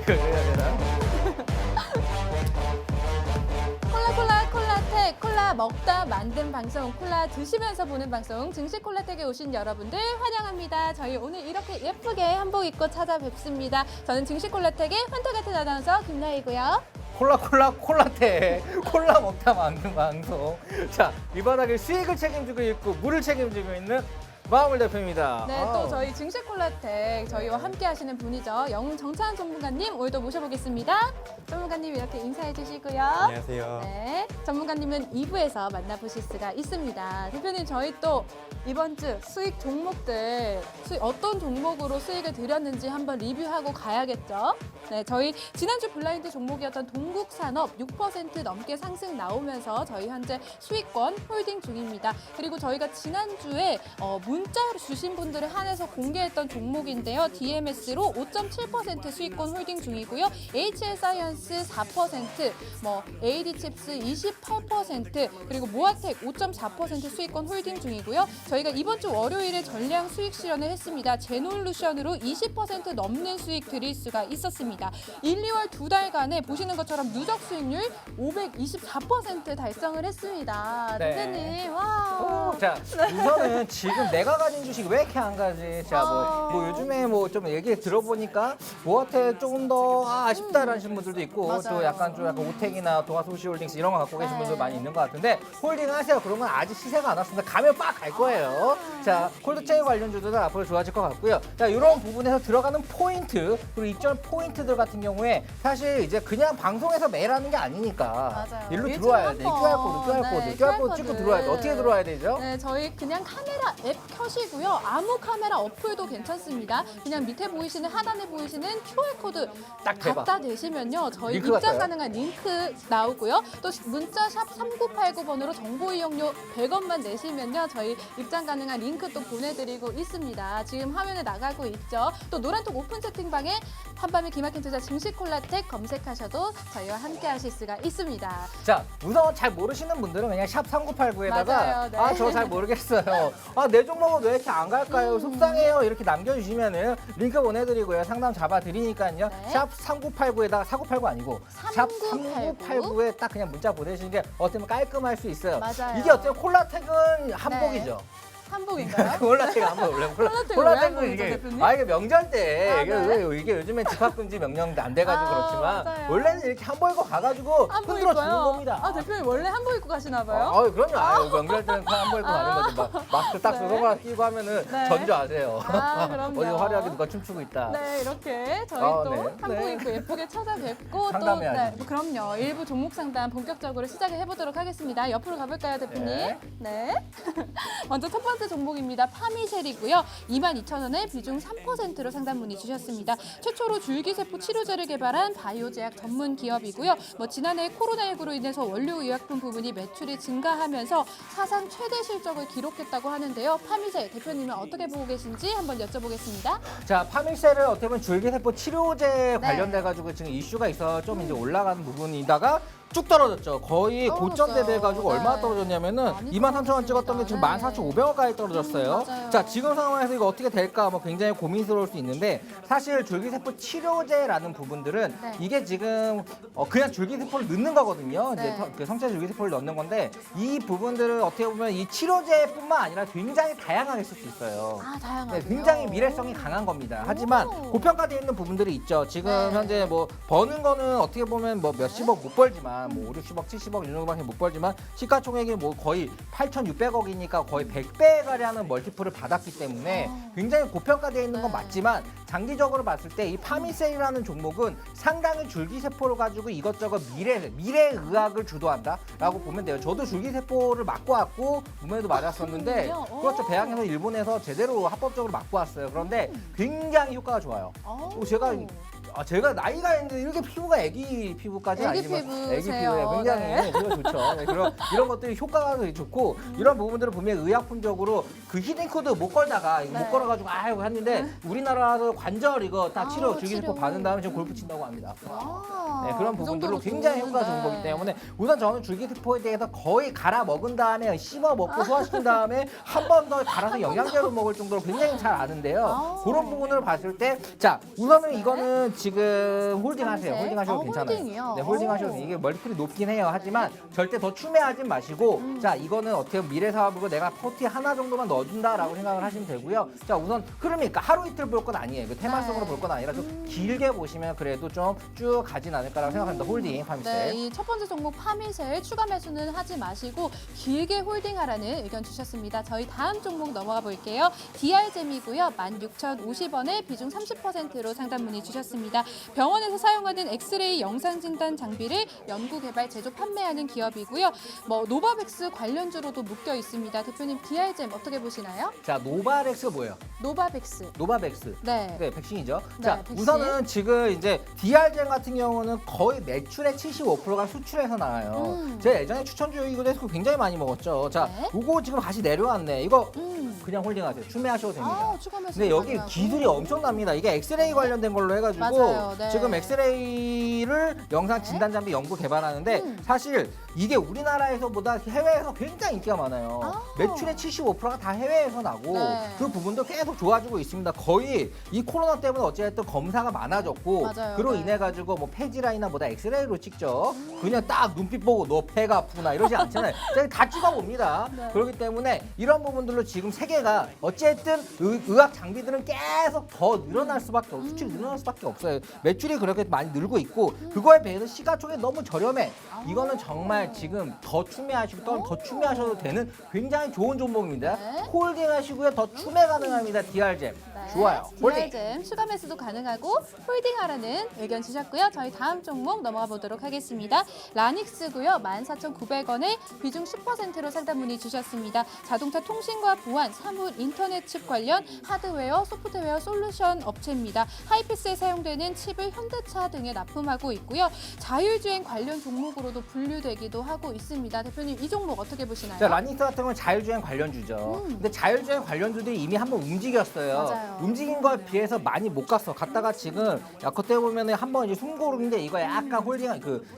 그래야 되나? 콜라텍 콜라 먹다 만든 방송, 콜라 드시면서 보는 방송, 증시 콜라텍에 오신 여러분들 환영합니다. 저희 오늘 이렇게 예쁘게 한복 입고 찾아뵙습니다. 저는 증시 콜라텍의 환타 같은 아나운서 김나희고요. 콜라테 콜라 먹다 만든 방송. 자, 이 바닥에 수익을 책임지고 있고 물을 책임지고 있는 마음을 대표입니다. 네, 또 저희 증시 콜라텍 저희와 함께 하시는 분이죠. 정찬 전문가님 오늘도 모셔보겠습니다. 전문가님 이렇게 인사해 주시고요. 안녕하세요. 네, 전문가님은 2부에서 만나보실 수가 있습니다. 대표님, 저희 또 이번 주 수익 종목들, 어떤 종목으로 수익을 드렸는지 한번 리뷰하고 가야겠죠. 네, 저희 지난주 블라인드 종목이었던 동국산업 6% 넘게 상승 나오면서 저희 현재 수익권 홀딩 중입니다. 그리고 저희가 지난주에 문자를 주신 분들에 한해서 공개했던 종목인데요. DMS로 5.7% 수익권 홀딩 중이고요. HL 사이언스 4%, AD칩스 28%, 그리고 모아텍 5.4% 수익권 홀딩 중이고요. 저희가 이번 주 월요일에 전량 수익 실현을 했습니다. 제놀루션으로 20% 넘는 수익 드릴 수가 있었습니다. 1, 2월 두 달간에 보시는 것처럼 누적 수익률 524% 달성을 했습니다. 네. 대표님, 와. 자, 우선은 지금 내가 가진 주식 왜 이렇게 안 가지? 자, 뭐 요즘에 뭐 좀 얘기 들어보니까 모아텍 조금 더 아쉽다라는 분들도 있고, 맞아요. 또 약간 오텍이나 동아소시홀딩스 이런 거 갖고 계신 네. 분들 많이 있는 것 같은데, 홀딩 하세요. 그러면 아직 시세가 안 왔습니다. 가면 빡 갈 거예요. 자, 콜드체인 관련주들은 앞으로 좋아질 것 같고요. 자, 이런 부분에서 들어가는 포인트, 그리고 입점 포인트들 같은 경우에 사실 이제 그냥 방송에서 매일 하는 게 아니니까 맞아요. 일로 일주일에 들어와야 한 돼. 번. QR코드 QR 찍고 코드. 들어와야 돼. 어떻게 들어와야 되죠? 네, 저희 그냥 카메라 앱 켜시고요. 아무 카메라 어플도 괜찮습니다. 그냥 밑에 보이시는, 하단에 보이시는 QR코드 딱 대박. 갖다 대시면요. 저희 링크 입장 같아요? 가능한 링크 나오고요. 또 문자 샵 3989번으로 정보 이용료 100원만 내시면요. 저희 입장 가능한 링크 또 보내드리고 있습니다. 지금 화면에 나가고 있죠. 또 노란톡 오픈 채팅방에 한밤의 기막힌 투자 증시 콜라텍 검색하셔도 저희와 함께 하실 수가 있습니다. 자, 우선 잘 모르시는 분들은 그냥 샵 3989에다가 맞아요, 네. 저 잘 모르겠어요. 내 종목은 왜 이렇게 안 갈까요? 속상해요. 이렇게 남겨주시면은 링크 보내드리고요. 상담 잡아드리니까요. 네. 샵 3989에다가 4989 아니고 샵 3989. 3989에 딱 그냥 문자 보내시는 게 어떻게 깔끔할 수 있어요. 맞아요. 이게 어때요? 콜라텍은 한복이죠. 한복인가요? 콜라텍 한번 원래 콜라텍은 왜 콜라텍은 한복이죠, 이게 대표님? 이게 명절 때 아, 이게, 네. 이게 요즘엔 집합금지 명령 안 돼가지고 그렇지만 맞아요. 원래는 이렇게 한복 입고 가가지고 한복 흔들어 주는 입고요? 겁니다. 아, 대표님 원래 한복 입고 가시나 봐요? 그럼요. 명절 때는 한복 입고 가는 거죠. 마스크 딱 네. 손가락 끼고 하면은 네. 전주하세요. 아, 그럼요. 어디 화려하게 누가 춤추고 있다. 네, 이렇게 저희 아, 또 네. 한복 네. 입고 예쁘게 찾아뵙고 상담해야지. 또 그럼요. 일부 종목 상담 본격적으로 시작을 해보도록 하겠습니다. 옆으로 가볼까요, 대표님? 네. 네. 먼저 첫 번째 종목입니다. 파미셀이고요. 22,000원에 비중 3%로 상담 문의 주셨습니다. 최초로 줄기세포 치료제를 개발한 바이오제약 전문 기업이고요. 지난해 코로나19로 인해서 원료 의약품 부분이 매출이 증가하면서 사상 최대 실적을 기록했다고 하는데요. 파미셀 대표님은 어떻게 보고 계신지 한번 여쭤보겠습니다. 자, 파밀셀을 어떻게 보면 줄기세포 치료제 네. 관련돼가지고 지금 이슈가 있어 좀 이제 올라가는 부분이다가 쭉 떨어졌죠. 거의 떨어졌어요. 고점대 돼가지고 네. 얼마나 떨어졌냐면은 많이 23,000원 찍었던 게 지금 떨어졌습니다. 14,500원까지 떨어졌어요. 맞아요. 자, 지금 상황에서 이거 어떻게 될까 굉장히 고민스러울 수 있는데 사실 줄기세포 치료제라는 부분들은 네. 이게 지금 그냥 줄기세포를 넣는 거거든요. 네. 이제 그 성체 줄기세포를 넣는 건데 이 부분들을 어떻게 보면 이 치료제뿐만 아니라 굉장히 다양하게 쓸 수 있어요. 아, 다양하게. 네, 굉장히 미래성이 강한 겁니다. 하지만 고평가되어 있는 부분들이 있죠. 지금 네. 현재 버는 거는 어떻게 보면 몇십억 못 벌지만 5, 60억, 70억 이 정도밖에 못 벌지만 시가총액이 거의 8,600억이니까 거의 100배 가량의 멀티플을 받았기 때문에 굉장히 고평가되어 있는 건 네. 맞지만 장기적으로 봤을 때 이 파미셀이라는 종목은 상당히 줄기세포를 가지고 이것저것 미래의학을 주도한다라고 보면 돼요. 저도 줄기세포를 맞고 왔고 몸에도 맞았었는데 그렇군요. 그렇죠. 대학에서 일본에서 제대로 합법적으로 맞고 왔어요. 그런데 굉장히 효과가 좋아요. 제가 제가 나이가 있는데 이렇게 피부가 애기 피부까지 애기 아니지만 애기 피부세요. 피부에 굉장히 네. 피부가 좋죠. 네, 이런 것들이 효과가 되게 좋고 이런 부분들을 보면 의약품적으로 그 히딩코드 못 걸다가 이거 네. 못 걸어가지고 아이고 했는데 우리나라도 관절 이거 딱 치료 아, 주기세포 치료. 받은 다음에 지금 골프 친다고 합니다. 아, 네, 그런 그 부분들로 정도로 굉장히 좋은, 효과가 좋은 거기 때문에 우선 저는 줄기세포에 대해서 거의 갈아 먹은 다음에 씹어 먹고 소화시킨 다음에 한 번 더 갈아서 영양제로 먹을 정도로 굉장히 잘 아는데요. 아. 그런 부분을 봤을 때 자 우선은 이거는 지금 홀딩하세요. 삼색. 홀딩하셔도 괜찮아요. 홀딩이요? 네, 홀딩하셔도 오. 이게 멀티플이 높긴 해요. 하지만 절대 더 추매하진 마시고 자 이거는 어떻게 보면 미래 사업이고 내가 포티 하나 정도만 넣어준다라고 생각을 하시면 되고요. 자 우선 흐름이니까 하루 이틀 볼 건 아니에요. 그 테마성으로 네. 볼 건 아니라 좀 길게 보시면 그래도 좀 쭉 가진 않을까라고 생각합니다. 홀딩 파미셀. 네, 이 첫 번째 종목 파미셀 추가 매수는 하지 마시고 길게 홀딩하라는 의견 주셨습니다. 저희 다음 종목 넘어가 볼게요. DR잼이고요. 16,050원에 비중 30%로 상담 문의 주셨습니다. 병원에서 사용하는 엑스레이 영상 진단 장비를 연구 개발 제조 판매하는 기업이고요. 뭐 노바백스 관련주로도 묶여 있습니다. 대표님 DR잼 어떻게 보시나요? 자 노바렉스가 뭐예요? 노바백스. 노바백스. 네. 네, 백신이죠. 네, 자, 백신. 우선은 지금 이제 DR젠 같은 경우는 거의 매출의 75%가 수출해서 나와요. 제가 예전에 추천주이기도 해서 굉장히 많이 먹었죠. 자, 네. 요거 지금 다시 내려왔네. 이거 음. 그냥 홀딩하세요. 추매하셔도 됩니다. 아, 추가 매수. 근데 여기 기술이 엄청납니다. 이게 엑스레이 관련된 걸로 해가지고 맞아요. 네. 지금 엑스레이를 영상 진단 장비 연구 개발하는데 사실 이게 우리나라에서보다 해외에서 굉장히 인기가 많아요. 아. 매출의 75%가 다 해외에서 나고 네. 그 부분도 계속 좋아지고 있습니다. 거의 이 코로나 때문에 어찌됐든 검사가 많아졌고 맞아요. 그로 네. 인해 가지고 뭐 폐질환이나 뭐다 엑스레이로 찍죠. 그냥 딱 눈빛 보고 너 배가 아프구나 이러지 않잖아요. 그냥 다 찍어봅니다. 네. 그렇기 때문에 이런 부분들로 지금 세계가 어쨌든 의학 장비들은 계속 더 늘어날 수밖에 없어요. 수출이 늘어날 수밖에 없어요. 매출이 그렇게 많이 늘고 있고 그거에 비해서 시가총액 너무 저렴해. 이거는 정말 지금 더 추매하시고 또 더 추매하셔도 되는 굉장히 좋은 종목입니다. 네. 홀딩하시고요. 더 추매 가능합니다. DR잼. 좋아요. 홀딩. DR잼 추가 매수도 가능하고 홀딩하라는 의견 주셨고요. 저희 다음 종목 넘어가 보도록 하겠습니다. 라닉스고요. 14,900원에 비중 10%로 상담 문의 주셨습니다. 자동차 통신과 보안, 사물, 인터넷 칩 관련 하드웨어, 소프트웨어 솔루션 업체입니다. 하이패스에 사용되는 칩을 현대차 등에 납품하고 있고요. 자율주행 관련 종목으로도 분류되기도 하고 있습니다. 대표님 이 종목 어떻게 보시나요? 자, 라닉스 같은 건 자율주행 관련주죠. 근데 자율주행 관련주들이 이미 한번 움직였어요. 맞아요. 움직인 거에 비해서 많이 못 갔어. 갔다가 지금 겉에 보면은 한번 이제 숨고르는데 이거 약간 홀딩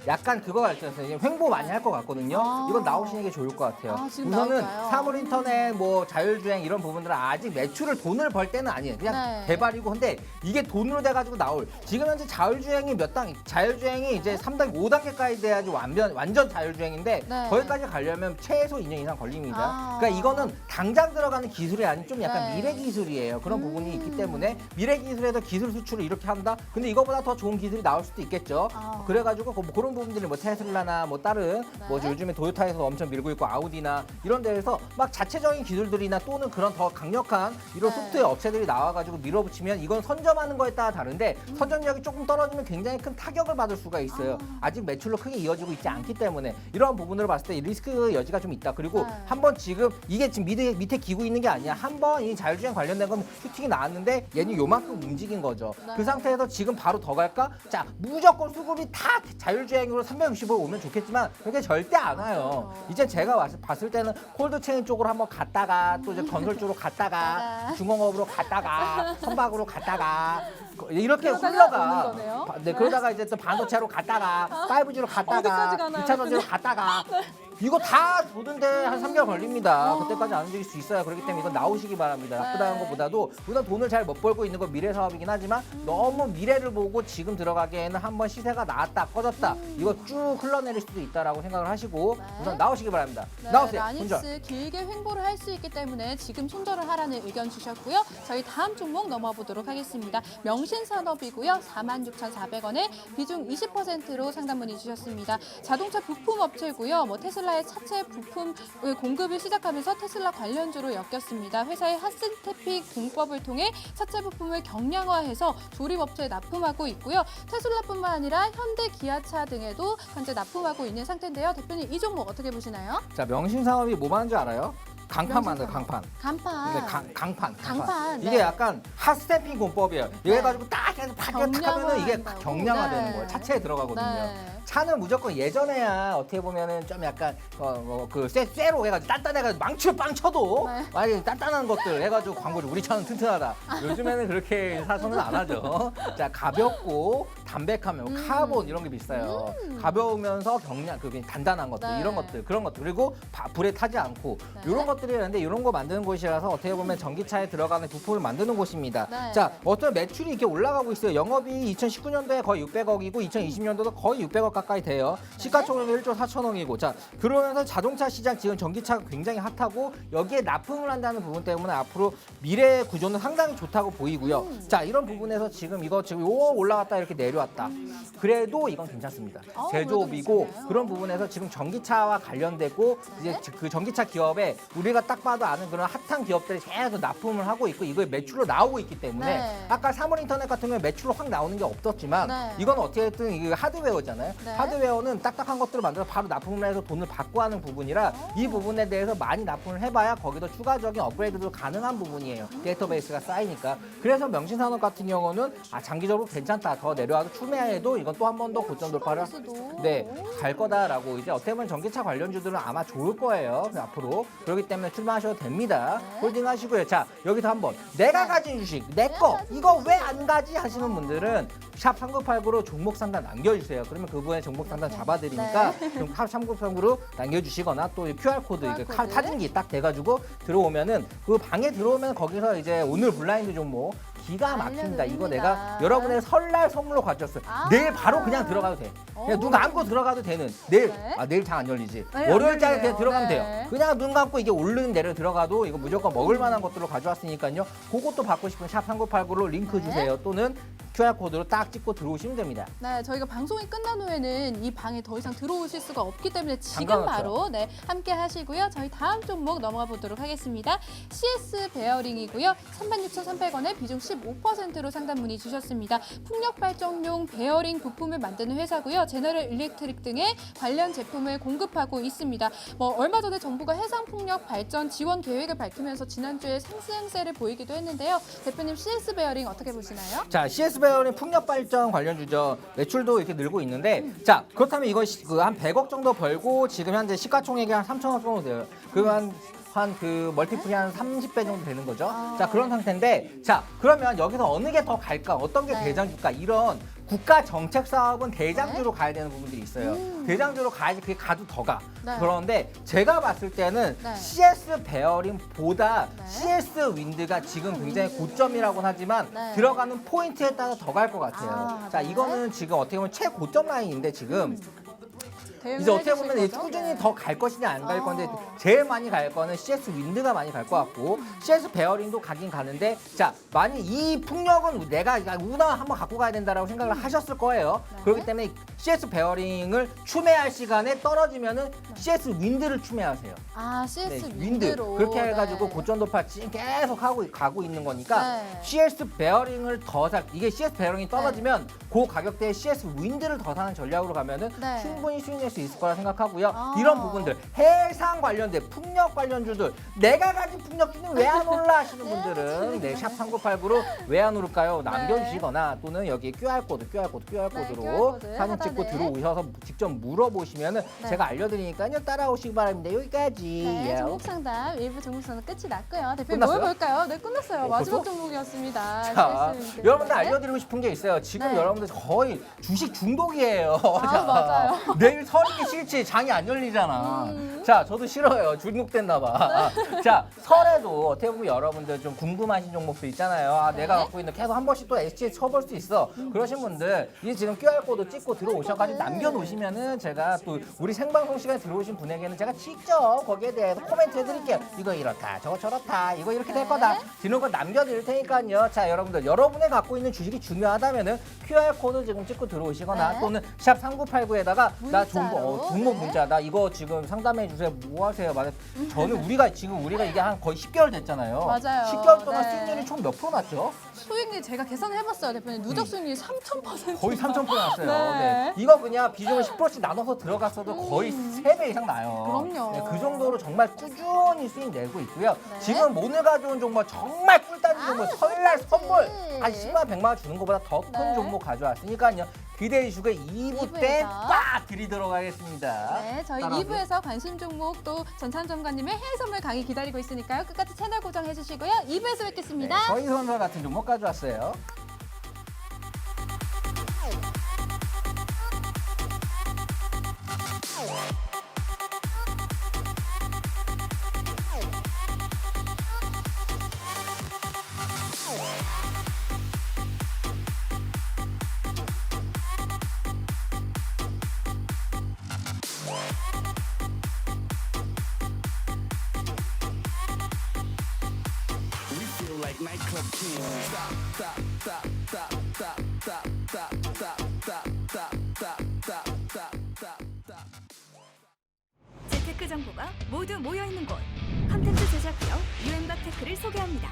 약간 그거 같아서 이제 횡보 많이 할 것 같거든요. 아. 이건 나오시는 게 좋을 것 같아요. 아, 지금 우선은 나올까요? 사물 인터넷 뭐 자율주행 이런 부분들은 아직 매출을 돈을 벌 때는 아니에요. 그냥 네. 개발이고 근데 이게 돈으로 돼가지고 나올 지금 현재 자율주행이 자율주행이 이제 3단계, 5단계까지 돼야지 완전 자율주행인데 네. 거기까지 가려면 최소 2년 이상 걸립니다. 아. 그러니까 이거는 당장 들어가는 기술이 아닌 좀 약간 네. 미래 기술이에요. 그런 부분이 있기 때문에 미래 기술에서 기술 수출을 이렇게 한다. 근데 이거보다 더 좋은 기술이 나올 수도 있겠죠. 아. 그래가지고 뭐 그런 부분들이 뭐 테슬라나 뭐 다른 뭐 네. 요즘에 도요타에서 엄청 밀고 있고 아우디나 이런 데에서 막 자체적인 기술들이나 또는 그런 더 강력한 이런 네. 소프트웨어 업체들이 나와가지고 밀어붙이면 이건 선점하는 거에 따라 다른데 선점력이 조금 떨어지면 굉장히 큰 타격을 받을 수가 있어요. 아직 매출로 크게 이어지고 있지 않기 때문에 이런 부분을 봤을 때 리스크 여지가 좀 있다. 그리고 네. 한번 지금 이게 지금 밑에 기고 있는 게 아니야. 한번 이 자율주행 관련된 건 슈팅이 나왔는데 얘는 요만큼 움직인 거죠. 네. 그 상태에서 지금 바로 더 갈까? 자, 무조건 수급이 다 자율주행으로 360을 오면 좋겠지만 그게 절대 안 와요. 맞아요. 이제 제가 봤을 때는 콜드체인 쪽으로 한번 갔다가 또 이제 건설 쪽으로 갔다가 갔다가. 중공업으로 갔다가 선박으로 갔다가 이렇게 그러다가 흘러가. 오는 거네요. 네, 그러다가 이제 또 반도체로 갔다가 5G로 갔다가 어디까지 가나요? 2차 전지로 갔다가 이거 다 보는데 한 3개월 걸립니다. 그때까지 안 움직일 수 있어요. 그렇기 때문에 이건 나오시기 바랍니다. 나쁘다는 것보다도 우선 돈을 잘 못 벌고 있는 건 미래 사업이긴 하지만 너무 미래를 보고 지금 들어가기에는 한번 시세가 나왔다 꺼졌다 이거 쭉 흘러내릴 수도 있다라고 생각을 하시고 우선 나오시기 바랍니다. 네, 나오세요. 라닉스 손절. 길게 횡보를 할 수 있기 때문에 지금 손절을 하라는 의견 주셨고요. 저희 다음 종목 넘어가 보도록 하겠습니다. 명신산업이고요. 46,400원에 비중 20%로 상담 문의 주셨습니다. 자동차 부품 업체고요. 뭐 테슬라의 차체 부품 공급을 시작하면서 테슬라 관련주로 엮였습니다. 회사의 핫센테픽 공법을 통해 차체 부품을 경량화해서 조립업체에 납품하고 있고요. 테슬라뿐만 아니라 현대, 기아차 등에도 현재 납품하고 있는 상태인데요. 대표님 이 종목 어떻게 보시나요? 자, 명신사업이 뭐 하는 줄 알아요? 강판 만들어, 강판. 간판. 근데 강판. 강판, 이게 네. 약간 핫스탬핑 공법이에요. 이래 가지고 딱 해서 팍 하면은 이게 경량화한다고. 경량화되는 네. 거예요. 차체에 들어가거든요. 네. 차는 무조건 예전에야 어떻게 보면은 좀 약간 그 쇠로 해가지고 단단해가지고 망치로 빵 쳐도 네. 만약에 단단한 것들 해가지고 광고를 우리 차는 튼튼하다. 요즘에는 그렇게 사서는 안 하죠. 자, 가볍고 담백하면 카본 이런 게 비싸요. 가벼우면서 경량 그 단단한 것들 네. 이런 것들 그런 것들 그리고 불에 타지 않고 네. 이런 것들이 있는데 이런 거 만드는 곳이라서 어떻게 보면 전기차에 들어가는 부품을 만드는 곳입니다. 네. 자, 어떤 매출이 이렇게 올라가고 있어요. 영업이 2019년도에 거의 600억이고 2020년도도 거의 600억 가까이 돼요. 시가총액이 1조 4천억이고 자, 그러면서 자동차 시장 지금 전기차가 굉장히 핫하고 여기에 납품을 한다는 부분 때문에 앞으로 미래 구조는 상당히 좋다고 보이고요. 자, 이런 부분에서 지금 이거 지금 올라갔다 이렇게 내려왔다. 그래도 이건 괜찮습니다. 제조업이고 괜찮아요. 그런 부분에서 지금 전기차와 관련되고 이제 그 전기차 기업에 우리가 딱 봐도 아는 그런 핫한 기업들이 계속 납품을 하고 있고 이거에 매출로 나오고 있기 때문에 네. 아까 사물인터넷 같은 경우에 매출로 확 나오는 게 없었지만 네. 이건 어떻게든 이게 하드웨어잖아요. 네. 하드웨어는 딱딱한 것들을 만들어서 바로 납품을 해서 돈을 받고 하는 부분이라 이 부분에 대해서 많이 납품을 해봐야 거기도 추가적인 업그레이드도 가능한 부분이에요. 데이터베이스가 쌓이니까. 그래서 명신산업 같은 경우는 장기적으로 괜찮다. 더 내려와도 추매해도 이건 또 한 번 더 고점 돌파를 갈 거다라고 이제 어떻게 보면 전기차 관련주들은 아마 좋을 거예요. 앞으로. 그렇기 때문에 출마하셔도 됩니다. 홀딩 하시고요. 자, 여기서 한번 내가 가진 주식, 내 거 이거 왜 안 가지 하시는 분들은 샵 3989로 종목 상단 남겨주세요. 그러면 그분의 종목 상단 잡아드리니까 좀 샵 3989로 남겨주시거나 또 QR코드 이게 QR 코드. 사진기 딱 돼가지고 들어오면은 그 방에 들어오면 거기서 이제 오늘 블라인드 종목 기가 막힙니다. 이거 알려드립니다. 내가 여러분의 설날 선물로 가져왔어요. 아. 내일 바로 그냥 들어가도 돼. 그냥 눈 감고 들어가도 되는. 내일 네. 내일 장 안 열리지. 네, 월요일장에 안 그냥 열리네요. 들어가면 네. 돼요. 그냥 눈 감고 이게 오르는 내려 들어가도 이거 무조건 먹을 만한 것들로 가져왔으니까요. 그것도 받고 싶으면 샵 3989로 링크 네. 주세요. 또는 QR코드로 딱 찍고 들어오시면 됩니다. 네, 저희가 방송이 끝난 후에는 이 방에 더 이상 들어오실 수가 없기 때문에 지금 잠깐 바로 함께 하시고요. 저희 다음 종목 넘어가 보도록 하겠습니다. CS 베어링이고요. 36,300원에 비중 15%로 상담 문의 주셨습니다. 풍력 발전용 베어링 부품을 만드는 회사고요. 제너럴 일렉트릭 등의 관련 제품을 공급하고 있습니다. 얼마 전에 정부가 해상 풍력 발전 지원 계획을 밝히면서 지난주에 상승세를 보이기도 했는데요. 대표님 CS 베어링 어떻게 보시나요? 자, CS 베어링 풍력 발전 관련주죠. 매출도 이렇게 늘고 있는데, 자, 그렇다면 이거 한 100억 정도 벌고 지금 현재 시가총액이 한 3천억 정도 돼요. 그러면 한 그 멀티플이 한 30배 정도 되는 거죠. 자, 그런 상태인데, 자, 그러면 여기서 어느 게 더 갈까? 어떤 게 네. 대장주일까? 이런 국가 정책 사업은 대장주로 가야 되는 부분들이 있어요. 대장주로 가야지 그게 가도 더 가. 네. 그런데 제가 봤을 때는 네. CS 베어링보다 네. CS 윈드가 지금 굉장히 고점이라고는 하지만 네. 들어가는 포인트에 따라 더 갈 것 같아요. 아, 자, 네. 이거는 지금 어떻게 보면 최고점 라인인데 지금 대응을 이제 어떻게 해주실 보면 거죠? 꾸준히 네. 더 갈 것이냐 안 갈 어. 건데 제일 많이 갈 거는 CS 윈드가 많이 갈 것 같고 CS 베어링도 가긴 가는데 자, 만약 이 풍력은 내가 우나 한번 갖고 가야 된다라고 생각을 하셨을 거예요. 네. 그렇기 때문에 CS 베어링을 추매할 시간에 떨어지면은 CS 윈드를 추매하세요. 아, CS 네, 윈드로. 그렇게 해가지고 네. 고점 돌파 지금 계속 가고 있는 거니까 네. CS 베어링을 더 살, 이게 CS 베어링이 떨어지면 그 가격대에 CS 윈드를 더 사는 전략으로 가면은 네. 충분히 수익낼 수 있을 거라 생각하고요. 아. 이런 부분들 해상 관련된 풍력 관련주들 내가 가진 풍력주는 왜 안 올라 하시는 분들은 네, 샵 3989로 왜 안 오를까요? 남겨주시거나 또는 여기 QR코드로 QR코드 사진 찍고 하단에. 들어오셔서 직접 물어보시면은 네. 제가 알려드리니까요. 따라오시기 바랍니다. 여기까지. 네, 예. 종목 상담 일부 종목 상담 끝이 났고요. 대표님 끝났어요? 뭐 해볼까요? 네, 끝났어요. 마지막 벌써? 종목이었습니다. 자, CS 윈드. 여러분들 네. 알려드리고 싶은 게 있어요. 지금 네. 여러분들 거의 주식 중독이에요. 아, 맞아요. 내일 설이 싫지 장이 안 열리잖아. 자, 저도 싫어요. 중독됐나 봐. 네. 자, 설에도 어떻게 보면 여러분들 좀 궁금하신 종목도 있잖아요. 아, 네. 내가 갖고 있는 계속 한 번씩 또 SG에 쳐볼 수 있어. 그러신 분들 이 지금 QR코드 찍고 들어오셔가지고 남겨놓으시면은 제가 또 우리 생방송 시간에 들어오신 분에게는 제가 직접 거기에 대해서 코멘트 해드릴게요. 이거 이렇다, 저거 저렇다, 이거 이렇게 될 네. 거다. 이런 거 남겨드릴 테니까요. 자, 여러분들 여러분의 갖고 있는 주식이 중요하다면은 QR코드 지금 찍고 들어오시거나 네. 또는 샵 3989에다가 나 문자로. 종목 네. 문자 나 이거 지금 상담해 주세요. 뭐 하세요? 저는 우리가 이게 한 거의 10개월 됐잖아요. 맞아요. 10개월 동안 네. 수익률이 총 몇 프로 났죠? 수익률 제가 계산을 해봤어요, 대표님. 누적 수익률이 3,000%. 거의 3,000% 났어요. 네. 네. 이거 그냥 비중을 10%씩 나눠서 들어갔어도 거의 3배 이상 나요. 그럼요. 네, 그 정도로 정말 꾸준히 수익 내고 있고요. 네. 지금 오늘 가져온 종목 정말 꿀단지 종목 설날 선물 그치. 한 10만 100만 원 주는 것보다 더 큰 네. 종목 가져왔으니까요. 기대해 주시고 2부 때 2부에서. 꽉 드리도록 하겠습니다. 네, 저희 따라오세요. 2부에서 관심 종목 또 전찬점관님의 해외 선물 강의 기다리고 있으니까요. 끝까지 채널 고정해 주시고요. 2부에서 네, 뵙겠습니다. 저희 선물 같은 종목 가져왔어요. We feel like nightclub kings. Stop, stop, stop, stop, stop, stop, stop, stop, stop, stop, stop, stop, stop, stop, stop. 재테크 정보가 모두 모여 있는 곳. 컨텐츠 제작 기업 유엔박 테크를 소개합니다.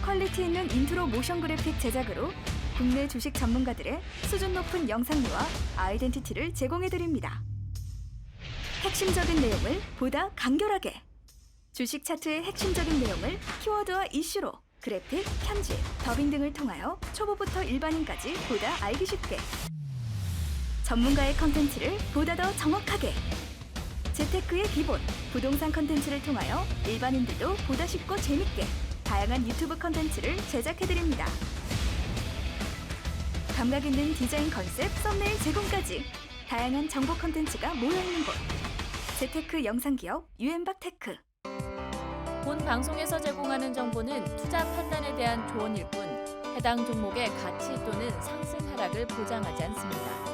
퀄리티 있는 인트로 모션 그래픽 제작으로 국내 주식 전문가들의 수준 높은 영상미와 아이덴티티를 제공해 드립니다. 핵심적인 내용을 보다 간결하게. 주식 차트의 핵심적인 내용을 키워드와 이슈로 그래픽, 편집, 더빙 등을 통하여 초보부터 일반인까지 보다 알기 쉽게. 전문가의 컨텐츠를 보다 더 정확하게. 재테크의 기본, 부동산 컨텐츠를 통하여 일반인들도 보다 쉽고 재밌게 다양한 유튜브 컨텐츠를 제작해드립니다. 감각 있는 디자인 컨셉, 썸네일 제공까지 다양한 정보 컨텐츠가 모여있는 곳. 재테크 영상기업 유엔박 테크. 본 방송에서 제공하는 정보는 투자 판단에 대한 조언일 뿐 해당 종목의 가치 또는 상승 하락을 보장하지 않습니다.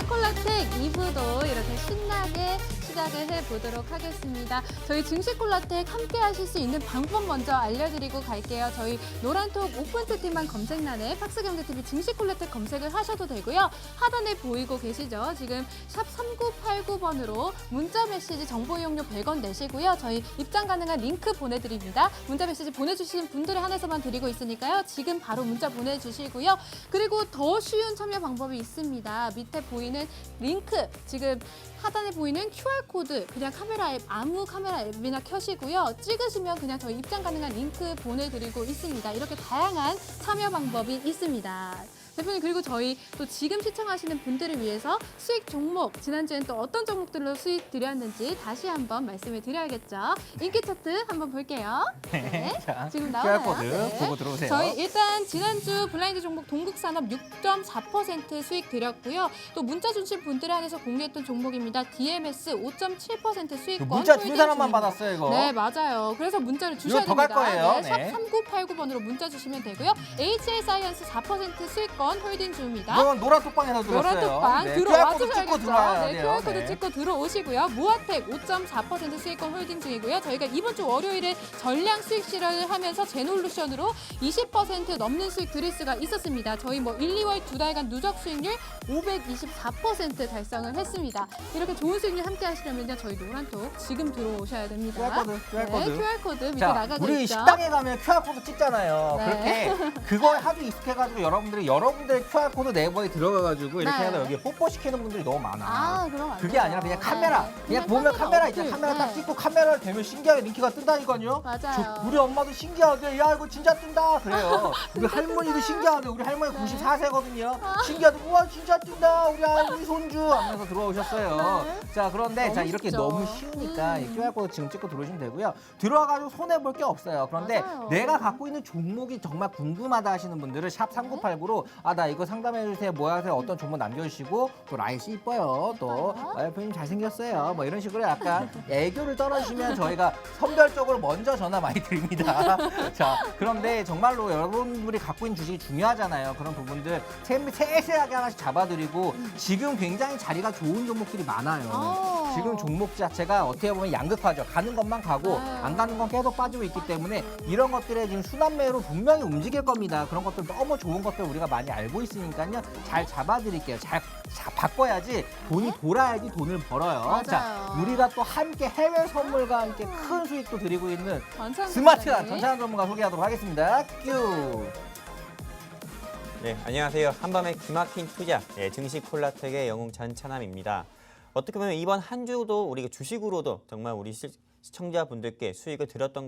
콜라텍 2부도 이렇게 신나게 시작을 해보도록 하겠습니다. 저희 증시 콜라텍 함께 하실 수 있는 방법 먼저 알려드리고 갈게요. 저희 노란톡 오픈 채팅방 검색란에 박스경제TV 증시 콜라텍 검색을 하셔도 되고요. 하단에 보이고 계시죠? 지금 샵 3989번으로 문자 메시지 정보 이용료 100원 내시고요. 저희 입장 가능한 링크 보내드립니다. 문자 메시지 보내주시는 분들에 한해서만 드리고 있으니까요. 지금 바로 문자 보내주시고요. 그리고 더 쉬운 참여 방법이 있습니다. 밑에 보이는 링크, 지금 하단에 보이는 QR코드 그냥 카메라 앱, 아무 카메라 앱이나 켜시고요. 찍으시면 그냥 저희 입장 가능한 링크 보내드리고 있습니다. 이렇게 다양한 참여 방법이 있습니다. 대표님, 그리고 저희 또 지금 시청하시는 분들을 위해서 수익 종목, 지난주엔 또 어떤 종목들로 수익 드렸는지 다시 한번 말씀을 드려야겠죠. 인기 차트 한번 볼게요. 네. 자, 지금 나와요. QR코드 보고 들어오세요. 저희 일단 지난주 블라인드 종목 동국산업 6.4% 수익 드렸고요. 또 문자 주신 분들에 한해서 공개했던 종목입니다. DMS 5.7% 수익권. 문자 두 홀딩 사람만 중입니다. 받았어요, 이거. 네, 맞아요. 그래서 문자를 주셔야 이거 더 갈 됩니다. 거예요. 네, 샵 네. 3989번으로 문자 주시면 되고요. HA 사이언스 4% 수익권 수익권 홀딩 중입니다. 이건 노란 톡방에서 들었어요. 노란 톡방 네, 들어와 QR 코드 찍고 주셔야겠죠. 들어와야 네, 돼요. QR코드 네. 찍고 들어오시고요. 무아텍 5.4% 수익권 홀딩 중이고요. 저희가 이번 주 월요일에 전량 수익 실현을 하면서 제놀루션으로 20% 넘는 수익 드릴 수가 있었습니다. 저희 뭐 1, 2월 두 달간 누적 수익률 524% 달성을 했습니다. 이렇게 좋은 수익률 함께 하시려면요. 저희 노란톡 지금 들어오셔야 됩니다. QR코드. 네, QR코드 밑에 자, 나가고 우리 있죠. 식당에 가면 QR코드 찍잖아요. 네. 그렇게 그거에 하도 익숙해가지고 여러분들의 QR코드 네이버에 들어가가지고 이렇게 네. 해서 여기 뽀뽀시키는 분들이 너무 많아. 아, 그럼 안 그게 돼요. 아니라 그냥 카메라. 네. 그냥 보면 카메라 있잖아. 어플. 카메라 딱 네. 찍고 카메라를 대면 신기하게 링크가 뜬다니까요. 맞아요. 우리 엄마도 신기하게 야 이거 진짜 뜬다 그래요. 우리 할머니도 신기하대. 우리 할머니 94세거든요. 신기하대. 우와 진짜 뜬다. 우리 손주 하면서 들어오셨어요. 자 그런데 너무 자 이렇게 쉽죠. 너무 쉬우니까 이 QR코드 지금 찍고 들어오시면 되고요. 들어와가지고 손해 볼 게 없어요. 그런데 맞아요. 내가 갖고 있는 종목이 정말 궁금하다 하시는 분들은 샵 3989로 아 나 이거 상담해 주세요. 뭐 하세요? 어떤 종목 남겨주시고 또 라이스 이뻐요. 또 대표님 잘생겼어요. 뭐 이런 식으로 약간 애교를 떨어주시면 저희가 선별적으로 먼저 전화 많이 드립니다. 자 그런데 정말로 여러분들이 갖고 있는 주식이 중요하잖아요. 그런 부분들 세세하게 하나씩 잡아드리고 지금 굉장히 자리가 좋은 종목들이 많아요. 지금 종목 자체가 어떻게 보면 양극화죠. 가는 것만 가고 안 가는 건 계속 빠지고 있기 때문에 이런 것들에 지금 순환매로 분명히 움직일 겁니다. 그런 것들 너무 좋은 것들 우리가 많이 알고 있으니까요. 잘 잡아드릴게요. 잘 바꿔야지 돈이 돌아야지 돈을 벌어요. 맞아요. 자, 우리가 또 함께 해외 선물과 함께 큰 수익도 드리고 있는 전창 스마트한 기자님. 전찬환 전문가 소개하도록 하겠습니다. 큐. 네, 안녕하세요. 한밤의 기막힌 투자, 증시 콜라텍의 영웅 전찬함입니다. 어떻게 보면 이번 한 주도 우리가 주식으로도 정말 우리 시청자분들께 수익을 드렸던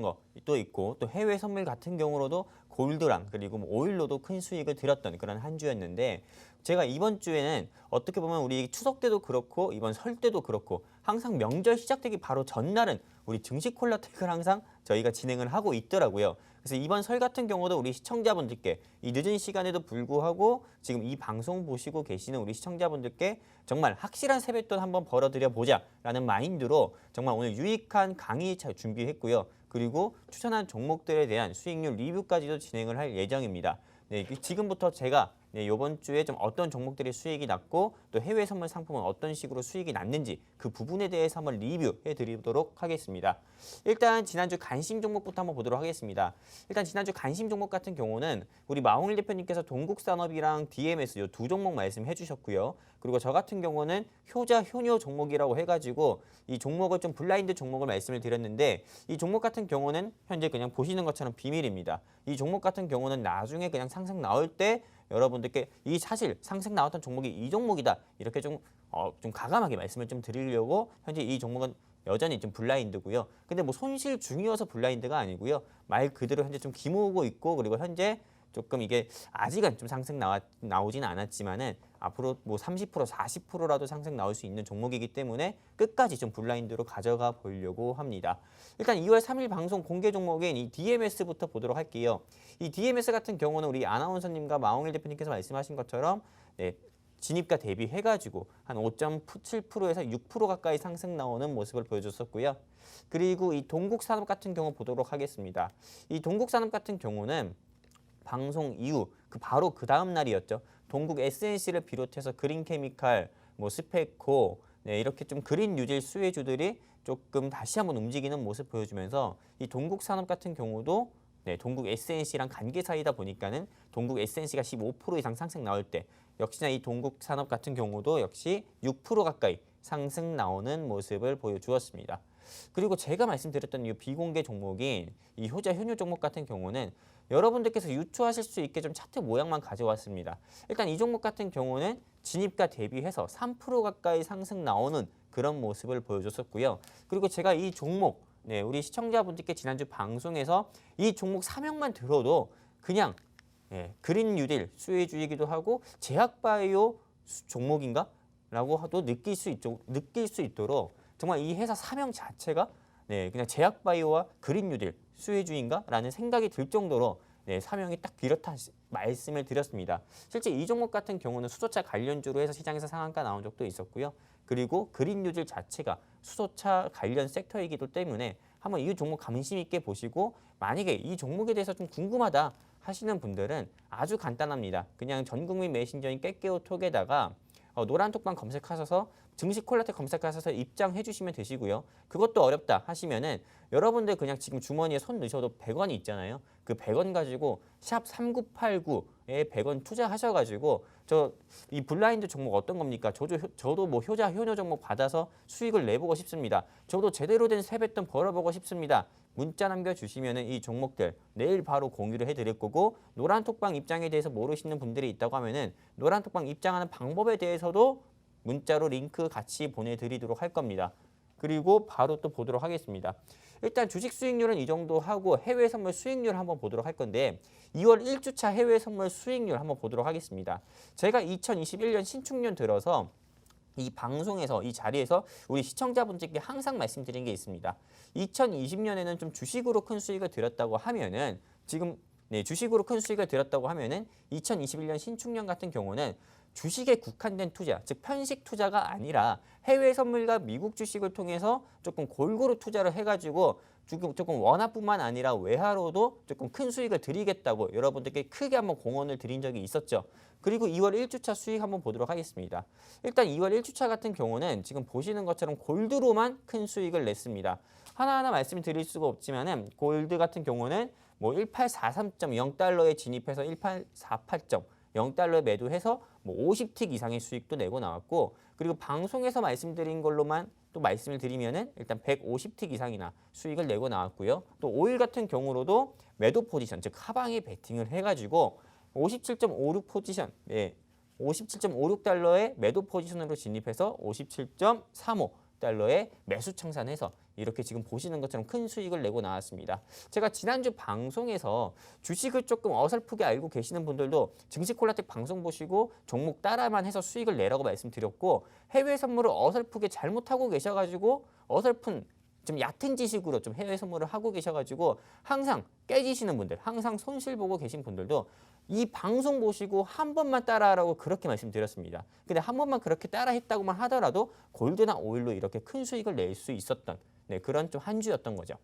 것도 있고 또 해외 선물 같은 경우로도 골드랑 그리고 뭐 오일로도 큰 수익을 드렸던 그런 한 주였는데 제가 이번 주에는 어떻게 보면 우리 추석 때도 그렇고 이번 설 때도 그렇고 항상 명절 시작되기 바로 전날은 우리 증시 콜라텍을 항상 저희가 진행을 하고 있더라고요. 그래서 이번 설 같은 경우도 우리 시청자분들께 이 늦은 시간에도 불구하고 지금 이 방송 보시고 계시는 우리 시청자분들께 정말 확실한 세뱃돈 한번 벌어드려 보자라는 마인드로 정말 오늘 유익한 강의 준비했고요. 그리고 추천한 종목들에 대한 수익률 리뷰까지도 진행을 할 예정입니다. 네, 지금부터 제가 이번 주에 좀 어떤 종목들이 수익이 났고 또 해외 선물 상품은 어떤 식으로 수익이 났는지 그 부분에 대해서 한번 리뷰해 드리도록 하겠습니다. 일단 지난주 관심 종목부터 한번 보도록 하겠습니다. 일단 지난주 관심 종목 같은 경우는 우리 마홍일 대표님께서 동국산업이랑 DMS 이 두 종목 말씀해 주셨고요. 그리고 저 같은 경우는 효자 효녀 종목이라고 해가지고 이 종목을 좀 블라인드 종목을 말씀을 드렸는데 이 종목 같은 경우는 현재 그냥 보시는 것처럼 비밀입니다. 이 종목 같은 경우는 나중에 그냥 상승 나올 때 여러분들께 이 사실 상승 나왔던 종목이 이 종목이다 이렇게 좀 가감하게 말씀을 좀 드리려고 현재 이 종목은 여전히 좀 블라인드고요. 근데 뭐 손실 중이어서 블라인드가 아니고요. 말 그대로 현재 좀 기모으고 있고 그리고 현재 조금 이게 아직은 좀 상승 나오지는 않았지만은 앞으로 뭐 30% 40%라도 상승 나올 수 있는 종목이기 때문에 끝까지 좀 블라인드로 가져가 보려고 합니다. 일단 2월 3일 방송 공개 종목인 이 DMS부터 보도록 할게요. 이 DMS 같은 경우는 우리 아나운서님과 마홍일 대표님께서 말씀하신 것처럼 진입가 대비해가지고 한 5.7%에서 6% 가까이 상승 나오는 모습을 보여줬었고요. 그리고 이 동국산업 같은 경우 보도록 하겠습니다. 이 동국산업 같은 경우는 방송 이후 바로 그 다음 날이었죠. 동국 SNC를 비롯해서 그린케미칼, 뭐 스페코 이렇게 좀 그린 뉴질 수혜주들이 조금 다시 한번 움직이는 모습 보여주면서 이 동국산업 같은 경우도 동국 SNC랑 관계 사이다 보니까는 동국 SNC가 15% 이상 상승 나올 때 역시나 이 동국산업 같은 경우도 역시 6% 가까이 상승 나오는 모습을 보여주었습니다. 그리고 제가 말씀드렸던 이 비공개 종목인 이 효자 효녀 종목 같은 경우는 여러분들께서 유추하실 수 있게 좀 차트 모양만 가져왔습니다. 일단 이 종목 같은 경우는 진입가 대비해서 3% 가까이 상승 나오는 그런 모습을 보여줬었고요. 그리고 제가 이 종목 우리 시청자분들께 지난주 방송에서 이 종목 사명만 들어도 그냥 그린 뉴딜 수혜주이기도 하고 제약바이오 종목인가? 라고도 느낄 수 있도록 정말 이 회사 사명 자체가 그냥 제약바이오와 그린 뉴딜 수혜주인가? 라는 생각이 들 정도로 사명이 딱 비롯한 말씀을 드렸습니다. 실제 이 종목 같은 경우는 수소차 관련주로 해서 시장에서 상한가 나온 적도 있었고요. 그리고 그린 뉴딜 자체가 수소차 관련 섹터이기도 때문에 한번 이 종목 관심 있게 보시고 만약에 이 종목에 대해서 좀 궁금하다 하시는 분들은 아주 간단합니다. 그냥 전국민 메신저인 깨깨오톡에다가 노란톡방 검색하셔서 증시 콜라텍 검색하셔서 입장해 주시면 되시고요. 그것도 어렵다 하시면은 여러분들 그냥 지금 주머니에 손 넣으셔도 100원이 있잖아요. 그 100원 가지고 샵 3989에 100원 투자하셔가지고 저 이 블라인드 종목 어떤 겁니까? 저도 뭐 효자 효녀 종목 받아서 수익을 내보고 싶습니다. 저도 제대로 된 세뱃돈 벌어보고 싶습니다. 문자 남겨주시면은 이 종목들 내일 바로 공유를 해드릴 거고 노란톡방 입장에 대해서 모르시는 분들이 있다고 하면은 노란톡방 입장하는 방법에 대해서도 문자로 링크 같이 보내드리도록 할 겁니다. 그리고 바로 또 보도록 하겠습니다. 일단 주식 수익률은 이 정도 하고 해외 선물 수익률 한번 보도록 할 건데 2월 1주차 해외 선물 수익률 한번 보도록 하겠습니다. 제가 2021년 신축년 들어서 이 방송에서 이 자리에서 우리 시청자분들께 항상 말씀드린 게 있습니다. 2020년에는 좀 주식으로 큰 수익을 들였다고 하면은 지금 주식으로 큰 수익을 들였다고 하면은 2021년 신축년 같은 경우는 주식에 국한된 투자, 즉 편식 투자가 아니라 해외 선물과 미국 주식을 통해서 조금 골고루 투자를 해가지고 조금 원화뿐만 아니라 외화로도 조금 큰 수익을 드리겠다고 여러분들께 크게 한번 공언을 드린 적이 있었죠. 그리고 2월 1주차 수익 한번 보도록 하겠습니다. 일단 2월 1주차 같은 경우는 지금 보시는 것처럼 골드로만 큰 수익을 냈습니다. 하나하나 말씀드릴 수가 없지만은 골드 같은 경우는 뭐 1843.0달러에 진입해서 1848.0달러에 매도해서 뭐 50틱 이상의 수익도 내고 나왔고 그리고 방송에서 말씀드린 걸로만 또 말씀을 드리면은 일단 150틱 이상이나 수익을 내고 나왔고요. 또 오일 같은 경우로도 매도 포지션 즉 하방에 베팅을 해가지고 57.56 포지션 57.56달러의 매도 포지션으로 진입해서 57.35달러의 매수 청산해서 이렇게 지금 보시는 것처럼 큰 수익을 내고 나왔습니다. 제가 지난주 방송에서 주식을 조금 어설프게 알고 계시는 분들도 증시콜라텍 방송 보시고 종목 따라만 해서 수익을 내라고 말씀드렸고 해외 선물을 어설프게 잘못하고 계셔가지고 어설픈 좀 얕은 지식으로 좀 해외 선물을 하고 계셔가지고 항상 깨지시는 분들, 항상 손실 보고 계신 분들도 이 방송 보시고 한 번만 따라하라고 그렇게 말씀드렸습니다. 근데 한 번만 그렇게 따라했다고만 하더라도 골드나 오일로 이렇게 큰 수익을 낼 수 있었던 그런 좀 한 주였던 거죠.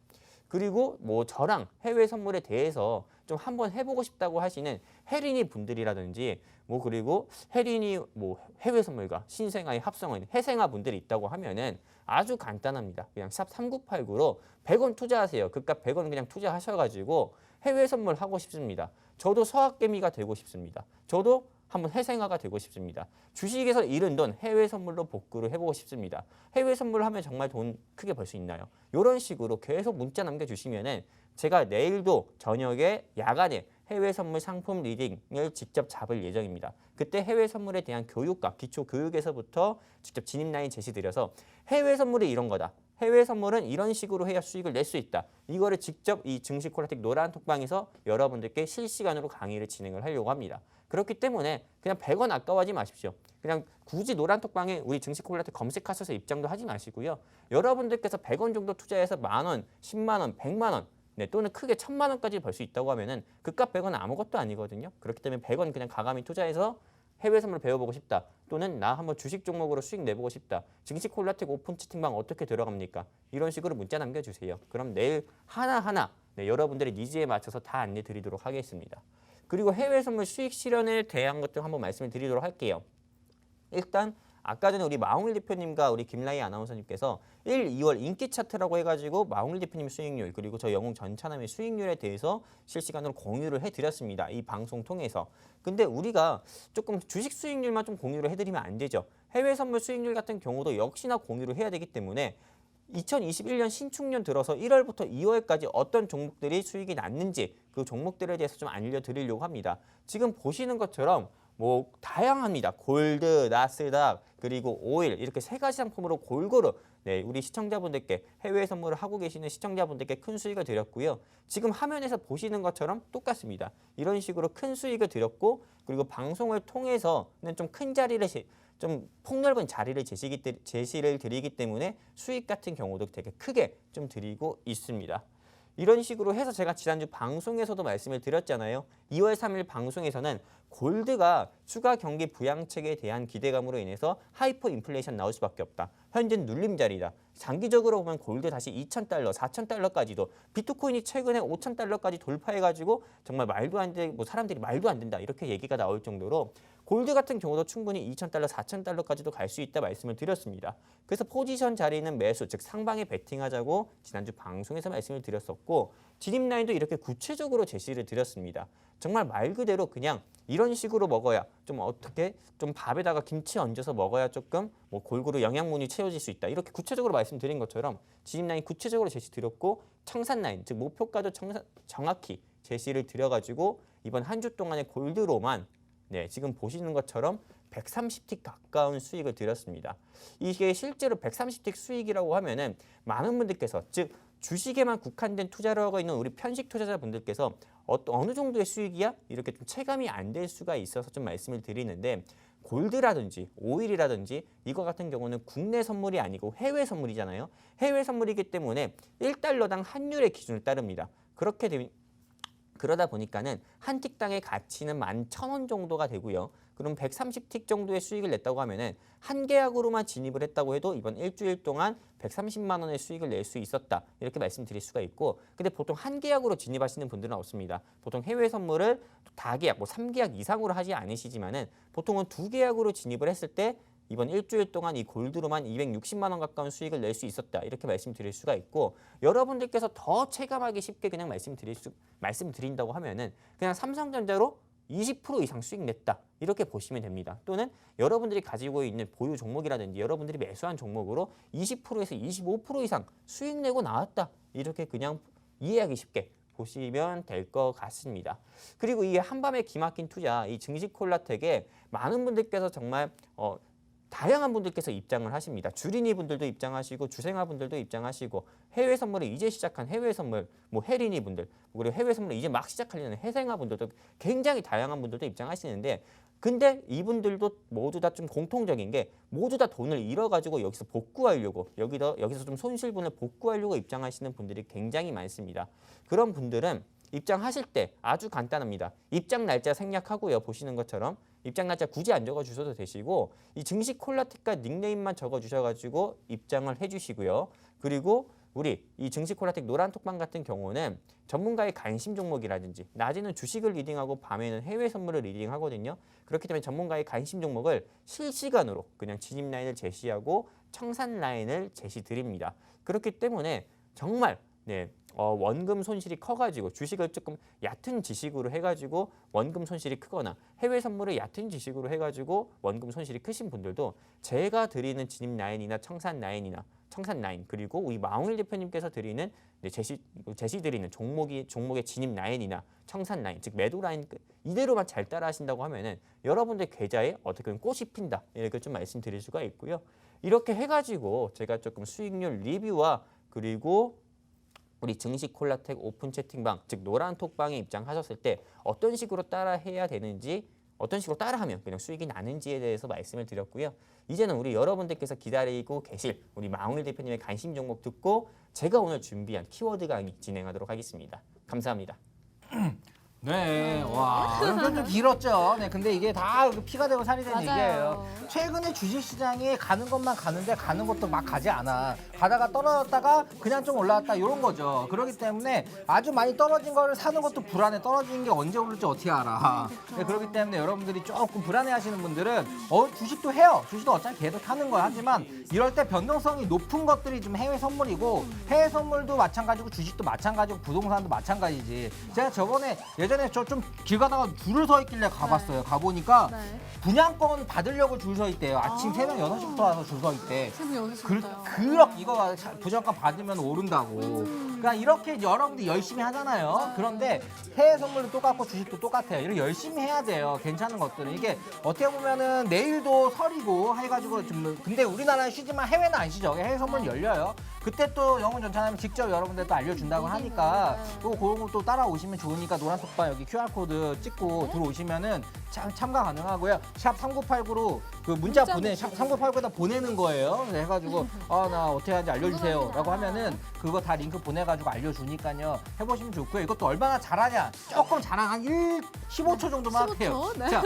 그리고 뭐 저랑 해외 선물에 대해서 좀 한번 해보고 싶다고 하시는 혜린이 분들이라든지 뭐 그리고 혜린이 뭐 해외 선물과 신생아의 합성어인 해생아 분들이 있다고 하면은 아주 간단합니다. 그냥 샵 3989로 100원 투자하세요. 그깟 100원 그냥 투자하셔가지고 해외 선물 하고 싶습니다. 저도 서학개미가 되고 싶습니다. 저도 한번 해생아가 되고 싶습니다. 주식에서 잃은 돈 해외 선물로 복구를 해보고 싶습니다. 해외 선물을 하면 정말 돈 크게 벌 수 있나요? 이런 식으로 계속 문자 남겨주시면은 제가 내일도 저녁에 야간에 해외 선물 상품 리딩을 직접 잡을 예정입니다. 그때 해외 선물에 대한 교육과 기초 교육에서부터 직접 진입 라인 제시드려서 해외 선물이 이런 거다. 해외 선물은 이런 식으로 해야 수익을 낼 수 있다. 이거를 직접 이 증시콜라텍 노란톡방에서 여러분들께 실시간으로 강의를 진행을 하려고 합니다. 그렇기 때문에 그냥 100원 아까워하지 마십시오. 그냥 굳이 노란톡방에 우리 증시콜라텍 검색하셔서 입장도 하지 마시고요. 여러분들께서 100원 정도 투자해서 만원, 10만원, 100만원 또는 크게 1000만원까지 벌 수 있다고 하면은 그깟 100원은 아무것도 아니거든요. 그렇기 때문에 100원 그냥 가감히 투자해서 해외 선물 배워보고 싶다. 또는 나 한번 주식 종목으로 수익 내보고 싶다. 증시콜라텍 오픈 채팅방 어떻게 들어갑니까? 이런 식으로 문자 남겨주세요. 그럼 내일 하나하나 여러분들의 니즈에 맞춰서 다 안내 드리도록 하겠습니다. 그리고 해외 선물 수익 실현에 대한 것도 한번 말씀을 드리도록 할게요. 일단 아까 전에 우리 마홍일 대표님과 우리 김라희 아나운서님께서 1, 2월 인기 차트라고 해가지고 마홍일 대표님 수익률 그리고 저 영웅 전차남의 수익률에 대해서 실시간으로 공유를 해드렸습니다. 이 방송 통해서. 근데 우리가 조금 주식 수익률만 좀 공유를 해드리면 안 되죠. 해외 선물 수익률 같은 경우도 역시나 공유를 해야 되기 때문에 2021년 신축년 들어서 1월부터 2월까지 어떤 종목들이 수익이 났는지 그 종목들에 대해서 좀 알려드리려고 합니다. 지금 보시는 것처럼 뭐 다양합니다. 골드, 나스닥, 그리고 오일 이렇게 세 가지 상품으로 골고루 우리 시청자분들께 해외 선물을 하고 계시는 시청자분들께 큰 수익을 드렸고요. 지금 화면에서 보시는 것처럼 똑같습니다. 이런 식으로 큰 수익을 드렸고 그리고 방송을 통해서는 좀 큰 자리를 좀 폭넓은 자리를 제시를 드리기 때문에 수익 같은 경우도 되게 크게 좀 드리고 있습니다. 이런 식으로 해서 제가 지난주 방송에서도 말씀을 드렸잖아요. 2월 3일 방송에서는 골드가 추가 경기 부양책에 대한 기대감으로 인해서 하이퍼 인플레이션 나올 수밖에 없다. 현재 눌림자리다. 장기적으로 보면 골드 다시 2,000달러, 4,000달러까지도 비트코인이 최근에 5,000달러까지 돌파해가지고 정말 말도 안 돼, 뭐 사람들이 말도 안 된다 이렇게 얘기가 나올 정도로 골드 같은 경우도 충분히 2,000달러, 4,000달러까지도 갈 수 있다 말씀을 드렸습니다. 그래서 포지션 자리는 매수, 즉 상방에 베팅하자고 지난주 방송에서 말씀을 드렸었고 진입 라인도 이렇게 구체적으로 제시를 드렸습니다. 정말 말 그대로 그냥 이런 식으로 먹어야 좀 어떻게 좀 밥에다가 김치 얹어서 먹어야 조금 뭐 골고루 영양분이 채워질 수 있다. 이렇게 구체적으로 말씀드린 것처럼 진입 라인 구체적으로 제시 드렸고 청산 라인, 즉 목표가도 정확히 제시를 드려가지고 이번 한 주 동안의 골드로만 네, 지금 보시는 것처럼 130틱 가까운 수익을 드렸습니다. 이게 실제로 130틱 수익이라고 하면은 많은 분들께서 즉 주식에만 국한된 투자를 하고 있는 우리 편식 투자자분들께서 어느 정도의 수익이야? 이렇게 좀 체감이 안 될 수가 있어서 좀 말씀을 드리는데 골드라든지 오일이라든지 이거 같은 경우는 국내 선물이 아니고 해외 선물이잖아요. 해외 선물이기 때문에 1달러당 환율의 기준을 따릅니다. 그러다 보니까는 한 틱당의 가치는 11,000원 정도가 되고요. 그럼 130틱 정도의 수익을 냈다고 하면은 한 계약으로만 진입을 했다고 해도 이번 일주일 동안 130만 원의 수익을 낼 수 있었다. 이렇게 말씀드릴 수가 있고 근데 보통 한 계약으로 진입하시는 분들은 없습니다. 보통 해외 선물을 다계약, 뭐 3계약 이상으로 하지 않으시지만은 보통은 2계약으로 진입을 했을 때 이번 일주일 동안 이 골드로만 260만 원 가까운 수익을 낼 수 있었다. 이렇게 말씀드릴 수가 있고 여러분들께서 더 체감하기 쉽게 그냥 말씀드린다고 하면은 그냥 삼성전자로 20% 이상 수익 냈다. 이렇게 보시면 됩니다. 또는 여러분들이 가지고 있는 보유 종목이라든지 여러분들이 매수한 종목으로 20%에서 25% 이상 수익 내고 나왔다. 이렇게 그냥 이해하기 쉽게 보시면 될 것 같습니다. 그리고 이 한밤의 기막힌 투자, 이 증시 콜라텍에 많은 분들께서 정말 다양한 분들께서 입장을 하십니다. 주린이 분들도 입장하시고 주생아 분들도 입장하시고 해외 선물을 이제 시작한 해외 선물, 뭐 해린이 분들 그리고 해외 선물을 이제 막 시작하려는 해생아 분들도 굉장히 다양한 분들도 입장하시는데 근데 이분들도 모두 다 좀 공통적인 게 모두 다 돈을 잃어가지고 여기서 복구하려고 여기서 좀 손실분을 복구하려고 입장하시는 분들이 굉장히 많습니다. 그런 분들은 입장하실 때 아주 간단합니다. 입장 날짜 생략하고요. 보시는 것처럼 입장 날짜 굳이 안 적어주셔도 되시고 이 증시 콜라텍과 닉네임만 적어주셔가지고 입장을 해주시고요. 그리고 우리 이 증시 콜라텍 노란톡방 같은 경우는 전문가의 관심 종목이라든지 낮에는 주식을 리딩하고 밤에는 해외 선물을 리딩하거든요. 그렇기 때문에 전문가의 관심 종목을 실시간으로 그냥 진입 라인을 제시하고 청산 라인을 제시 드립니다. 그렇기 때문에 정말 원금 손실이 커가지고 주식을 조금 얕은 지식으로 해가지고 원금 손실이 크거나 해외 선물을 얕은 지식으로 해가지고 원금 손실이 크신 분들도 제가 드리는 진입 라인이나 청산 라인이나 청산 라인 그리고 우리 마홍일 대표님께서 드리는 제시 드리는 종목의 진입 라인이나 청산 라인 즉 매도 라인 이대로만 잘 따라하신다고 하면은 여러분들 계좌에 어떻게 보면 꽃이 핀다 이렇게 좀 말씀드릴 수가 있고요. 이렇게 해가지고 제가 조금 수익률 리뷰와 그리고 우리 증시 콜라텍 오픈 채팅방 즉 노란 톡방에 입장하셨을 때 어떤 식으로 따라해야 되는지 어떤 식으로 따라하면 그냥 수익이 나는지에 대해서 말씀을 드렸고요. 이제는 우리 여러분들께서 기다리고 계실 우리 마홍일 대표님의 관심 종목 듣고 제가 오늘 준비한 키워드 강의 진행하도록 하겠습니다. 감사합니다. 네, 와, 좀 길었죠. 네, 근데 이게 다 피가 되고 살이 되는 맞아요. 얘기예요. 최근에 주식시장이 가는 것만 가는데 가는 것도 막 가지 않아. 가다가 떨어졌다가 그냥 좀 올라왔다 이런 거죠. 그렇기 때문에 아주 많이 떨어진 거를 사는 것도 불안해. 떨어지는 게 언제 오를지 어떻게 알아. 네, 그렇기 때문에 여러분들이 조금 불안해하시는 분들은 주식도 해요. 주식도 어차피 계속 하는 거야. 하지만 이럴 때 변동성이 높은 것들이 좀 해외 선물이고 해외 선물도 마찬가지고 주식도 마찬가지고 부동산도 마찬가지지. 제가 예전에 저 좀 길 가다가 줄을 서 있길래 가봤어요. 가보니까 분양권 받으려고 줄 서 있대요. 아침 새벽 6시부터 와서 줄 서 있대. 지금 여기서 그렇게 이거 분양권 받으면 오른다고. 그러니까 이렇게 여러분들 열심히 하잖아요. 그런데 해외 선물도 똑같고 주식도 똑같아요. 이렇게 열심히 해야 돼요. 괜찮은 것들은. 이게 어떻게 보면은 내일도 설이고 해가지고 좀 근데 우리나라는 쉬지만 해외는 안 쉬죠. 해외 선물은 열려요. 그때 또 영웅전찬하면 직접 여러분들 또 알려준다고 하니까 또 그런 거 또 따라오시면 좋으니까 노란톡방 여기 QR코드 찍고 들어오시면은 참가 가능하고요. 샵 3989로 그 문자 샵 3989에다 보내는 거예요. 그래서 해가지고 나 어떻게 하는지 알려주세요 라고 하면은 그거 다 링크 보내가지고 해가지고 알려주니까요. 해보시면 좋고요. 이것도 얼마나 잘하냐? 조금 잘한 한 15초 정도만 15초? 해요. 네. 자,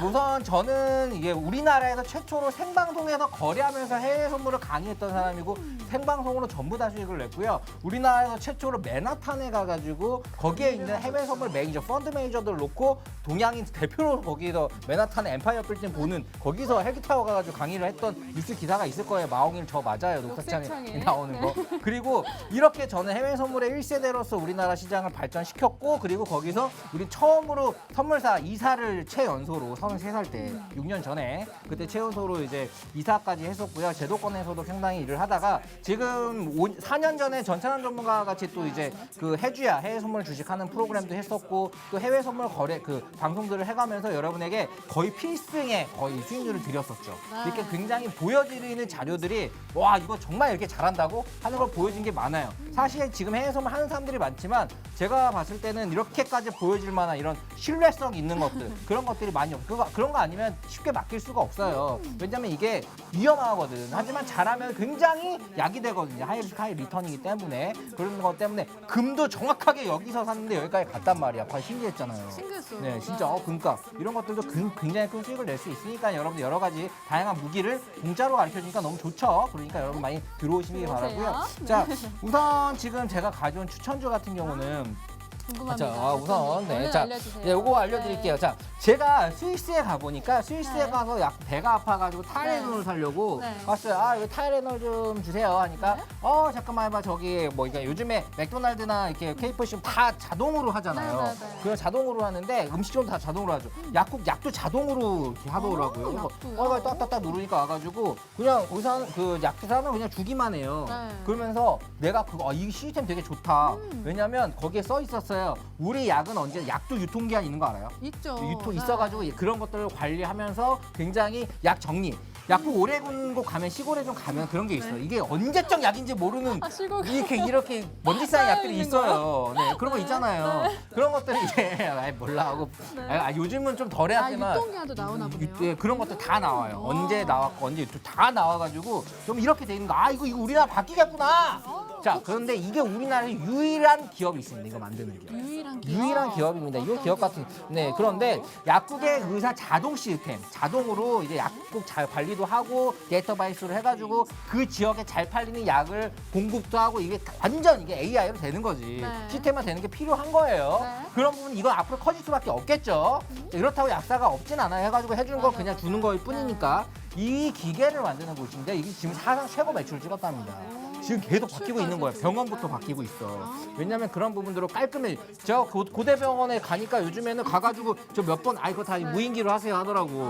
우선 저는 이게 우리나라에서 최초로 생방송에서 거래하면서 해외 선물을 강의했던 사람이고 생방송으로 전부 다 수익을 냈고요. 우리나라에서 최초로 맨하탄에 가가지고 거기에 있는 해외 선물 매니저, 펀드 매니저들 놓고 동양인 대표로 거기서 맨하탄 엠파이어 빌딩 보는 거기서 헬기타워 가가지고 강의를 했던 뉴스 기사가 있을 거예요. 마홍일 저 맞아요. 녹색창에 녹색창에. 나오는 거. 그리고 이렇게 저는 해외 선물의 1세대로서 우리나라 시장을 발전시켰고 그리고 거기서 우리 처음으로 선물사 이사를 최연소로 33살 때 6년 전에 그때 최연소로 이제 이사까지 했었고요. 제도권에서도 상당히 일을 하다가 지금 4년 전에 전찬환 전문가 같이 또 이제 그 해주야 해외 선물 주식하는 프로그램도 했었고 또 해외 선물 거래 그 방송들을 해가면서 여러분에게 거의 필승의 거의 수익률을 드렸었죠. 이렇게 굉장히 보여드리는 자료들이 와 이거 정말 이렇게 잘한다고 하는 걸 보여준 게 많아요. 사실 지금 해외 선물 하는 사람들이 많지만 제가 봤을 때는 이렇게까지 보여질 만한 이런 신뢰성 있는 것들 그런 것들이 많이 없고 그런 거 아니면 쉽게 맡길 수가 없어요. 왜냐면 이게 위험하거든. 하지만 잘하면 굉장히 약이 되거든요. 하이 리턴이기 때문에 그런 것 때문에 금도 정확하게 여기서 샀는데 여기까지 갔단 말이야. 과 신기했잖아요. 신기했어요. 네, 진짜 그러니까 이런 것들도 굉장히 큰 수익을 낼 수 있으니까 여러분들 여러 가지 다양한 무기를 공짜로 가르쳐 주니까 너무 좋죠. 그러니까 여러분 많이 들어오시기 들어오세요. 바라고요. 자, 우선 지금 제가 가져온 추천주 같은 경우는 궁금합니다. 자, 우선 오늘 자, 알려주세요. 네, 요거 알려드릴게요. 네. 자, 제가 스위스에 가보니까 스위스에 네. 가서 약 배가 아파가지고 타이레놀 사려고 네. 왔어요. 아, 여기 타이레놀 좀 주세요 하니까 네. 잠깐만 해봐 저기 뭐 이게 요즘에 맥도날드나 이렇게 KFC 다 자동으로 하잖아요. 네, 네, 네. 그걸 자동으로 하는데 음식점도 다 자동으로 하죠. 약도 자동으로 이렇게 하더라고요. 그래서 약도요? 딱딱딱 누르니까 와가지고 그냥 거기서 그 약도 사면 그냥 주기만 해요. 네. 그러면서 내가 이 시스템 되게 좋다. 왜냐면 거기에 써 있었어요. 우리 약은 언제 약도 유통기한 있는 거 알아요? 있죠. 유통 네. 있어가지고 그런 것들을 관리하면서 굉장히 약 정리. 약국 오래 군곳 가면 시골에 좀 가면 그런 게 있어요. 이게 언제적 약인지 모르는 아, 시골 이렇게 먼지 쌓인 약들이 있는 있어요. 네, 그런 거 있잖아요. 그런 것들이 이제 몰라 하고 요즘은 좀 덜해야지만 유통기한도 나오나 보네요. 예, 그런 것들 다 나와요. 언제 나왔고 언제 다 나와가지고 좀 이렇게 돼 있는 거. 아 이거 우리나라 바뀌겠구나. 자 그런데 이게 우리나라의 유일한 기업이 있습니다. 이거 만드는 기업. 유일한 기업입니다. 이 기업 같은 그런데 약국의 의사 자동 시스템 자동으로 이제 약국 잘 관리도 하고 데이터베이스로 해가지고 그 지역에 잘 팔리는 약을 공급도 하고 이게 완전 이게 AI로 되는 거지. 네. 시스템화 되는 게 필요한 거예요. 네. 그런 부분 이건 앞으로 커질 수밖에 없겠죠. 그렇다고 약사가 없진 않아요. 해가지고 해주는 거 그냥 주는 거일 뿐이니까 이 기계를 만드는 곳인데 이게 지금 사상 최고 매출을 찍었답니다. 지금 계속 바뀌고 있는 거예요. 병원부터 바뀌고 있어. 왜냐면 그런 부분들로 깔끔해. 제가 고대병원에 가니까 요즘에는 가가지고 저 몇 번 이거 다 무인기로 하세요 하더라고.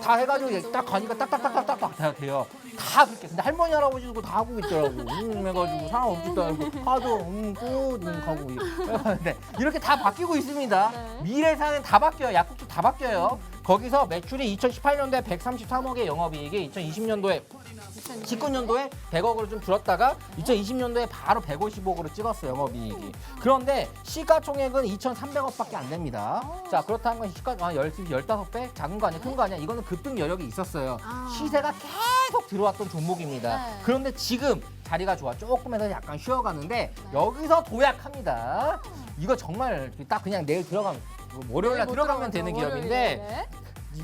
다 해가지고 딱 가니까 딱딱딱딱딱 다 돼요. 다 그렇게. 근데 할머니 할아버지도 다 하고 있더라고. 해가지고 사람 없지도 않고 하도 하고 네, 이렇게 다 바뀌고 있습니다. 네. 미래사는 다 바뀌어요. 약국도 다 바뀌어요. 거기서 매출이 2018년도에 133억의 영업이익이 2020년도에 19년도에 100억으로 좀 줄었다가 2020년도에 바로 150억으로 찍었어요, 영업이익이. 그런데 시가총액은 2,300억밖에 안 됩니다. 자, 그렇다는 건 시가 15배? 작은 거 아니야? 큰 거 아니야? 이거는 급등 여력이 있었어요. 시세가 계속 들어왔던 종목입니다. 네. 그런데 지금 자리가 좋아. 조금 해서 약간 쉬어가는데 여기서 도약합니다. 이거 정말 딱 그냥 내일 들어가면 월요일날 들어가면 되는 기업인데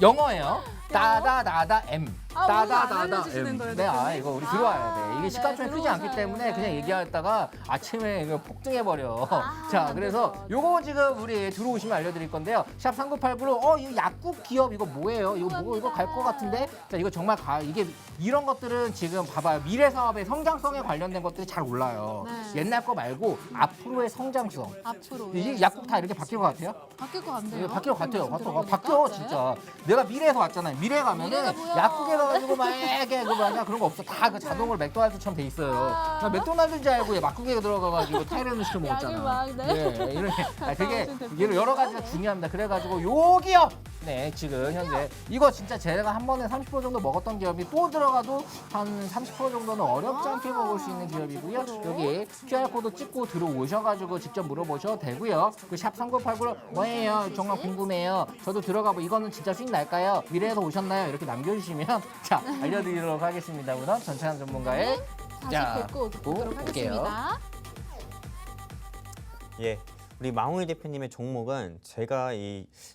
영어예요. 따다다다 M. 오늘 안 따다다다 알려주시는 M. 거예요, 네, 대표님? 이거 우리 들어와야 돼. 이게 네, 시가총액 크지 않기 들어오셔야 때문에 돼요. 그냥 네. 얘기하다가 아침에 이거 폭등해버려. 자, 안 그래서 되죠. 요거 지금 우리 들어오시면 알려드릴 건데요. 샵 3989로 이거 약국 기업 이거 뭐예요? 이거 갈 것 같은데? 자, 이거 정말 이게 이런 것들은 지금 봐봐요. 미래 사업의 성장성에 관련된 것들이 잘 올라요. 네. 옛날 거 말고 앞으로의 성장성. 앞으로 이게 약국 다 이렇게 바뀔 것 같아요? 바뀔 것 같네요. 이게 바뀔 것 같아요. 지금 바뀌어 들어보니까. 진짜. 내가 미래에서 왔잖아요. 미래 가면은 미래가 뭐야? 약국에 가가지고 막 이게 그런 거 없어. 다 그 자동으로 맥도날드처럼 돼 있어요. 아. 나 맥도날드인 줄 알고 약국에 들어가가지고 타이레놀 시켜 먹었잖아. 약을 막, 네. 이렇게 되게 가까우신 대표님. 이게 여러 가지가 중요합니다. 그래가지고 요 기업. 네, 지금 현재 이거 진짜 제가 한 번에 30% 정도 먹었던 기업이 또 들어가도 한 30% 정도는 어렵지 않게 먹을 수 있는 기업이고요. 여기 QR코드 찍고 들어오셔가지고 직접 물어보셔도 되고요. 그 샵 3989로 뭐예요? 정말 궁금해요. 저도 들어가고 이거는 진짜 수익 날까요? 미래에서 오셨나요? 이렇게 남겨주시면 자 알려드리도록 하겠습니다. 우선 전찬환 전문가의 다시 뵙고 듣고 오도록 올게요. 하겠습니다. 예, 우리 망울 대표님의 종목은 제가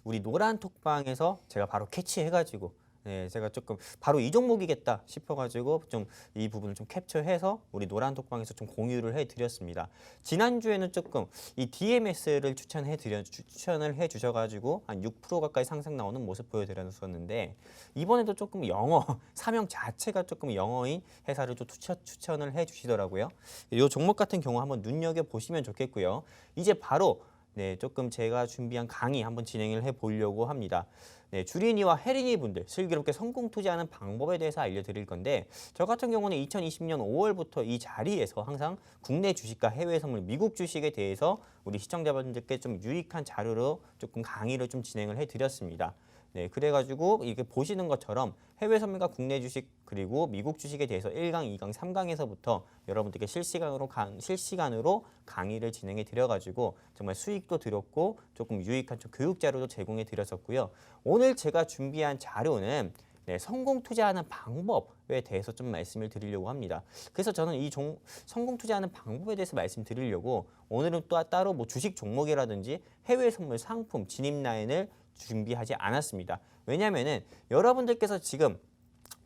우리 노란 톡방에서 제가 바로 캐치해가지고 네, 제가 조금 바로 이 종목이겠다 싶어가지고 좀 이 부분을 좀 캡처해서 우리 노란 톡방에서 좀 공유를 해드렸습니다. 지난주에는 조금 이 DMS를 추천을 해주셔가지고 한 6% 가까이 상승 나오는 모습 보여드렸었는데 이번에도 조금 영어 사명 자체가 조금 영어인 회사를 좀 추천을 해주시더라고요. 이 종목 같은 경우 한번 눈여겨 보시면 좋겠고요. 이제 바로 네, 조금 제가 준비한 강의 한번 진행을 해보려고 합니다. 네, 주린이와 혜린이 분들 슬기롭게 성공 투자하는 방법에 대해서 알려드릴 건데 저 같은 경우는 2020년 5월부터 이 자리에서 항상 국내 주식과 해외 선물, 미국 주식에 대해서 우리 시청자분들께 좀 유익한 자료로 조금 강의를 좀 진행을 해드렸습니다. 네, 그래가지고 이렇게 보시는 것처럼 해외 선물과 국내 주식 그리고 미국 주식에 대해서 1강, 2강, 3강에서부터 여러분들께 실시간으로 강의를 진행해 드려가지고 정말 수익도 드렸고 조금 유익한 좀 교육 자료도 제공해 드렸었고요. 오늘 제가 준비한 자료는 네, 성공 투자하는 방법에 대해서 좀 말씀을 드리려고 합니다. 그래서 저는 이 성공 투자하는 방법에 대해서 말씀드리려고 오늘은 또 따로 뭐 주식 종목이라든지 해외 선물 상품 진입 라인을 준비하지 않았습니다. 왜냐하면은 여러분들께서 지금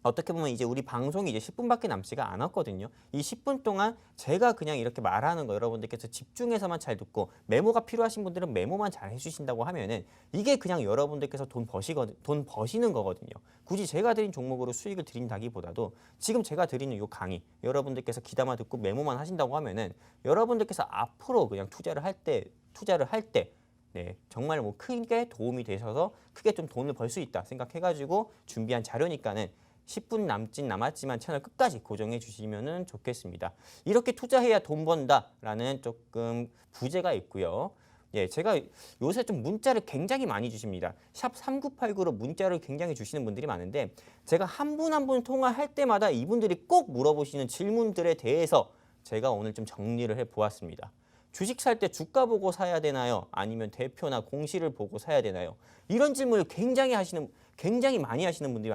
어떻게 보면 이제 우리 방송이 이제 10분밖에 남지가 않았거든요. 이 10분 동안 제가 그냥 이렇게 말하는 거 여러분들께서 집중해서만 잘 듣고 메모가 필요하신 분들은 메모만 잘 해주신다고 하면은 이게 그냥 여러분들께서 돈 버시는 거거든요. 굳이 제가 드린 종목으로 수익을 드린다기보다도 지금 제가 드리는 이 강의 여러분들께서 귀담아 듣고 메모만 하신다고 하면은 여러분들께서 앞으로 그냥 투자를 할 때 네, 정말 뭐 크게 도움이 되셔서 크게 좀 돈을 벌 수 있다 생각해가지고 준비한 자료니까는 10분 남았지만 채널 끝까지 고정해 주시면 좋겠습니다. 이렇게 투자해야 돈 번다라는 조금 부제가 있고요. 예, 제가 요새 좀 문자를 굉장히 많이 주십니다. 샵 3989로 문자를 굉장히 주시는 분들이 많은데 제가 한 분 한 분 통화할 때마다 이분들이 꼭 물어보시는 질문들에 대해서 제가 오늘 좀 정리를 해보았습니다. 주식 살 때 주가 보고 사야 되나요? 아니면 대표나 공시를 보고 사야 되나요? 이런 질문을 굉장히 많이 하시는 분들이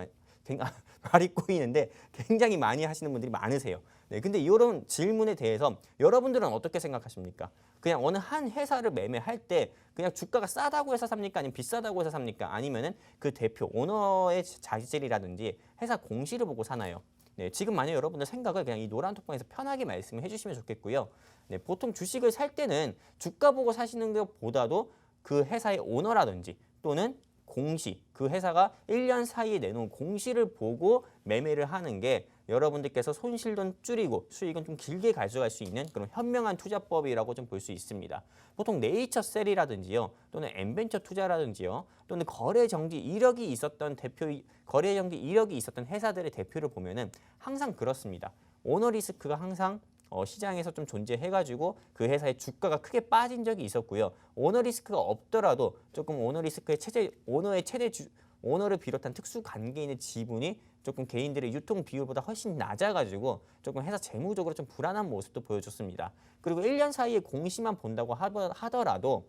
말이 꼬이는데 굉장히 많이 하시는 분들이 많으세요. 네, 근데 이런 질문에 대해서 여러분들은 어떻게 생각하십니까? 그냥 어느 한 회사를 매매할 때 그냥 주가가 싸다고 해서 삽니까? 아니면 비싸다고 해서 삽니까? 아니면은 그 대표 오너의 자질이라든지 회사 공시를 보고 사나요? 네, 지금 만약 여러분들 생각을 그냥 이 노란 톡방에서 편하게 말씀을 해주시면 좋겠고요. 네, 보통 주식을 살 때는 주가 보고 사시는 것보다도 그 회사의 오너라든지 또는 공시, 그 회사가 1년 사이에 내놓은 공시를 보고 매매를 하는 게 여러분들께서 손실도 줄이고 수익은 좀 길게 가져갈 수 있는 그런 현명한 투자법이라고 좀 볼 수 있습니다. 보통 네이처셀이라든지요, 또는 엔벤처 투자라든지요, 또는 거래 정지 이력이 있었던 회사들의 대표를 보면은 항상 그렇습니다. 오너 리스크가 항상 시장에서 좀 존재해가지고 그 회사의 주가가 크게 빠진 적이 있었고요. 오너 리스크가 없더라도 조금 오너를 비롯한 특수 관계인의 지분이 조금 개인들의 유통 비율보다 훨씬 낮아가지고 조금 회사 재무적으로 좀 불안한 모습도 보여줬습니다. 그리고 1년 사이에 공시만 본다고 하더라도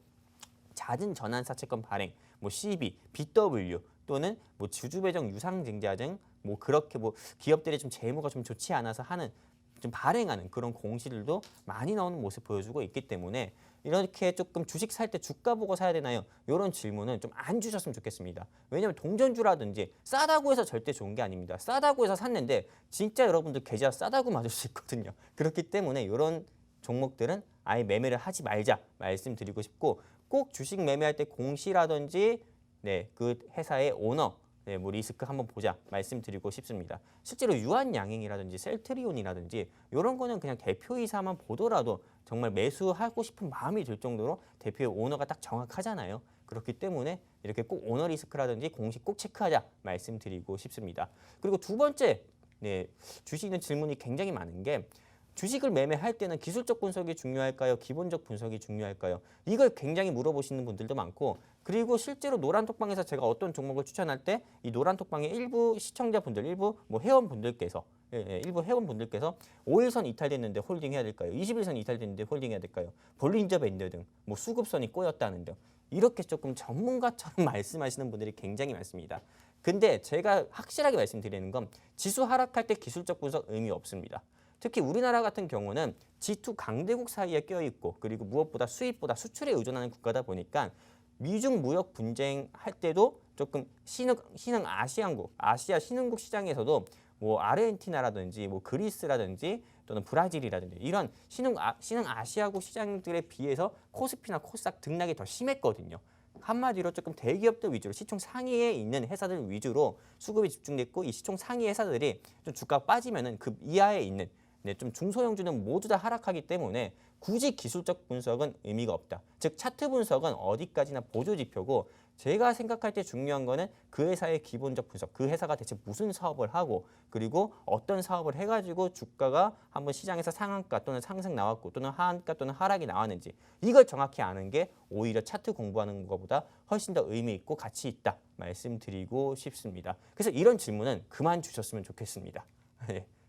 잦은 전환사 채권 발행, 뭐 CB, BW 또는 뭐 주주배정 유상증자 등 뭐 그렇게 뭐 기업들의 좀 재무가 좀 좋지 않아서 하는 좀 발행하는 그런 공시들도 많이 나오는 모습 보여주고 있기 때문에 이렇게 조금 주식 살 때 주가 보고 사야 되나요? 이런 질문은 좀 안 주셨으면 좋겠습니다. 왜냐하면 동전주라든지 싸다고 해서 절대 좋은 게 아닙니다. 싸다고 해서 샀는데 진짜 여러분들 계좌 싸다고 맞을 수 있거든요. 그렇기 때문에 이런 종목들은 아예 매매를 하지 말자 말씀드리고 싶고 꼭 주식 매매할 때 공시라든지 네, 그 회사의 오너 네, 뭐 리스크 한번 보자 말씀드리고 싶습니다. 실제로 유한양행이라든지 셀트리온이라든지 이런 거는 그냥 대표이사만 보더라도 정말 매수하고 싶은 마음이 들 정도로 대표의 오너가 딱 정확하잖아요. 그렇기 때문에 이렇게 꼭 오너 리스크라든지 공시 꼭 체크하자 말씀드리고 싶습니다. 그리고 두 번째 네, 주시는 질문이 굉장히 많은 게 주식을 매매할 때는 기술적 분석이 중요할까요? 기본적 분석이 중요할까요? 이걸 굉장히 물어보시는 분들도 많고 그리고 실제로 노란톡방에서 제가 어떤 종목을 추천할 때 이 노란톡방의 일부 시청자분들, 일부 뭐 회원분들께서 일부 회원분들께서 5일선 이탈됐는데 홀딩해야 될까요? 20일선 이탈됐는데 홀딩해야 될까요? 볼린저 밴드 등 뭐 수급선이 꼬였다는 등 이렇게 조금 전문가처럼 말씀하시는 분들이 굉장히 많습니다. 근데 제가 확실하게 말씀드리는 건 지수 하락할 때 기술적 분석 의미 없습니다. 특히 우리나라 같은 경우는 G2 강대국 사이에 껴있고 그리고 무엇보다 수입보다 수출에 의존하는 국가다 보니까 미중 무역 분쟁 할 때도 조금 신흥 아시아국, 아시아 신흥국 시장에서도 뭐 아르헨티나라든지 뭐 그리스라든지 또는 브라질이라든지 이런 신흥 아시아국 시장들에 비해서 코스피나 코스닥 등락이 더 심했거든요. 한마디로 조금 대기업들 위주로 시총 상위에 있는 회사들 위주로 수급이 집중됐고 이 시총 상위 회사들이 좀 주가가 빠지면은 그 이하에 있는 좀 중소형주는 모두 다 하락하기 때문에 굳이 기술적 분석은 의미가 없다. 즉 차트 분석은 어디까지나 보조 지표고 제가 생각할 때 중요한 거는 그 회사의 기본적 분석, 그 회사가 대체 무슨 사업을 하고 그리고 어떤 사업을 해가지고 주가가 한번 시장에서 상한가 또는 상승 나왔고 또는 하한가 또는 하락이 나왔는지 이걸 정확히 아는 게 오히려 차트 공부하는 것보다 훨씬 더 의미 있고 가치 있다 말씀드리고 싶습니다. 그래서 이런 질문은 그만 주셨으면 좋겠습니다.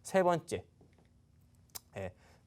세 번째,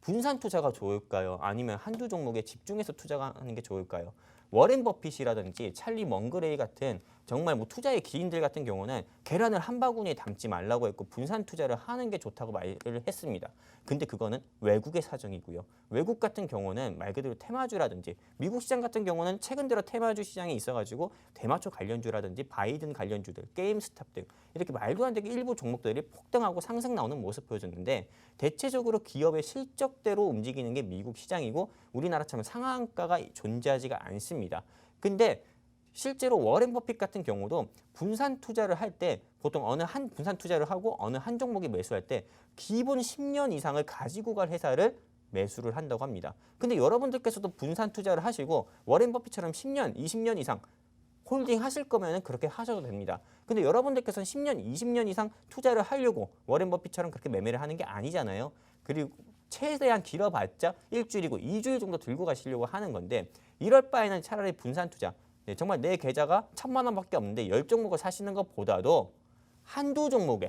분산 투자가 좋을까요? 아니면 한두 종목에 집중해서 투자하는 게 좋을까요? 워렌 버핏이라든지 찰리 먼그레이 같은 정말 뭐 투자의 기인들 같은 경우는 계란을 한 바구니에 담지 말라고 했고 분산 투자를 하는 게 좋다고 말을 했습니다. 근데 그거는 외국의 사정이고요. 외국 같은 경우는 말 그대로 테마주라든지 미국 시장 같은 경우는 최근 들어 테마주 시장이 있어가지고 대마초 관련주라든지 바이든 관련주들, 게임스탑 등 이렇게 말도 안 되게 일부 종목들이 폭등하고 상승 나오는 모습 보여줬는데 대체적으로 기업의 실적대로 움직이는 게 미국 시장이고 우리나라처럼 상한가가 존재하지가 않습니다. 근데 실제로 워렌 버핏 같은 경우도 분산 투자를 할 때 보통 어느 한 분산 투자를 하고 어느 한 종목에 매수할 때 기본 10년 이상을 가지고 갈 회사를 매수를 한다고 합니다. 근데 여러분들께서도 분산 투자를 하시고 워렌 버핏처럼 10년, 20년 이상 홀딩 하실 거면 그렇게 하셔도 됩니다. 근데 여러분들께서는 10년, 20년 이상 투자를 하려고 워렌 버핏처럼 그렇게 매매를 하는 게 아니잖아요. 그리고 최대한 길어봤자 일주일이고 2주일 정도 들고 가시려고 하는 건데 이럴 바에는 차라리 분산 투자 정말 내 계좌가 1,000만 원밖에 없는데 10종목을 사시는 것보다도 한두 종목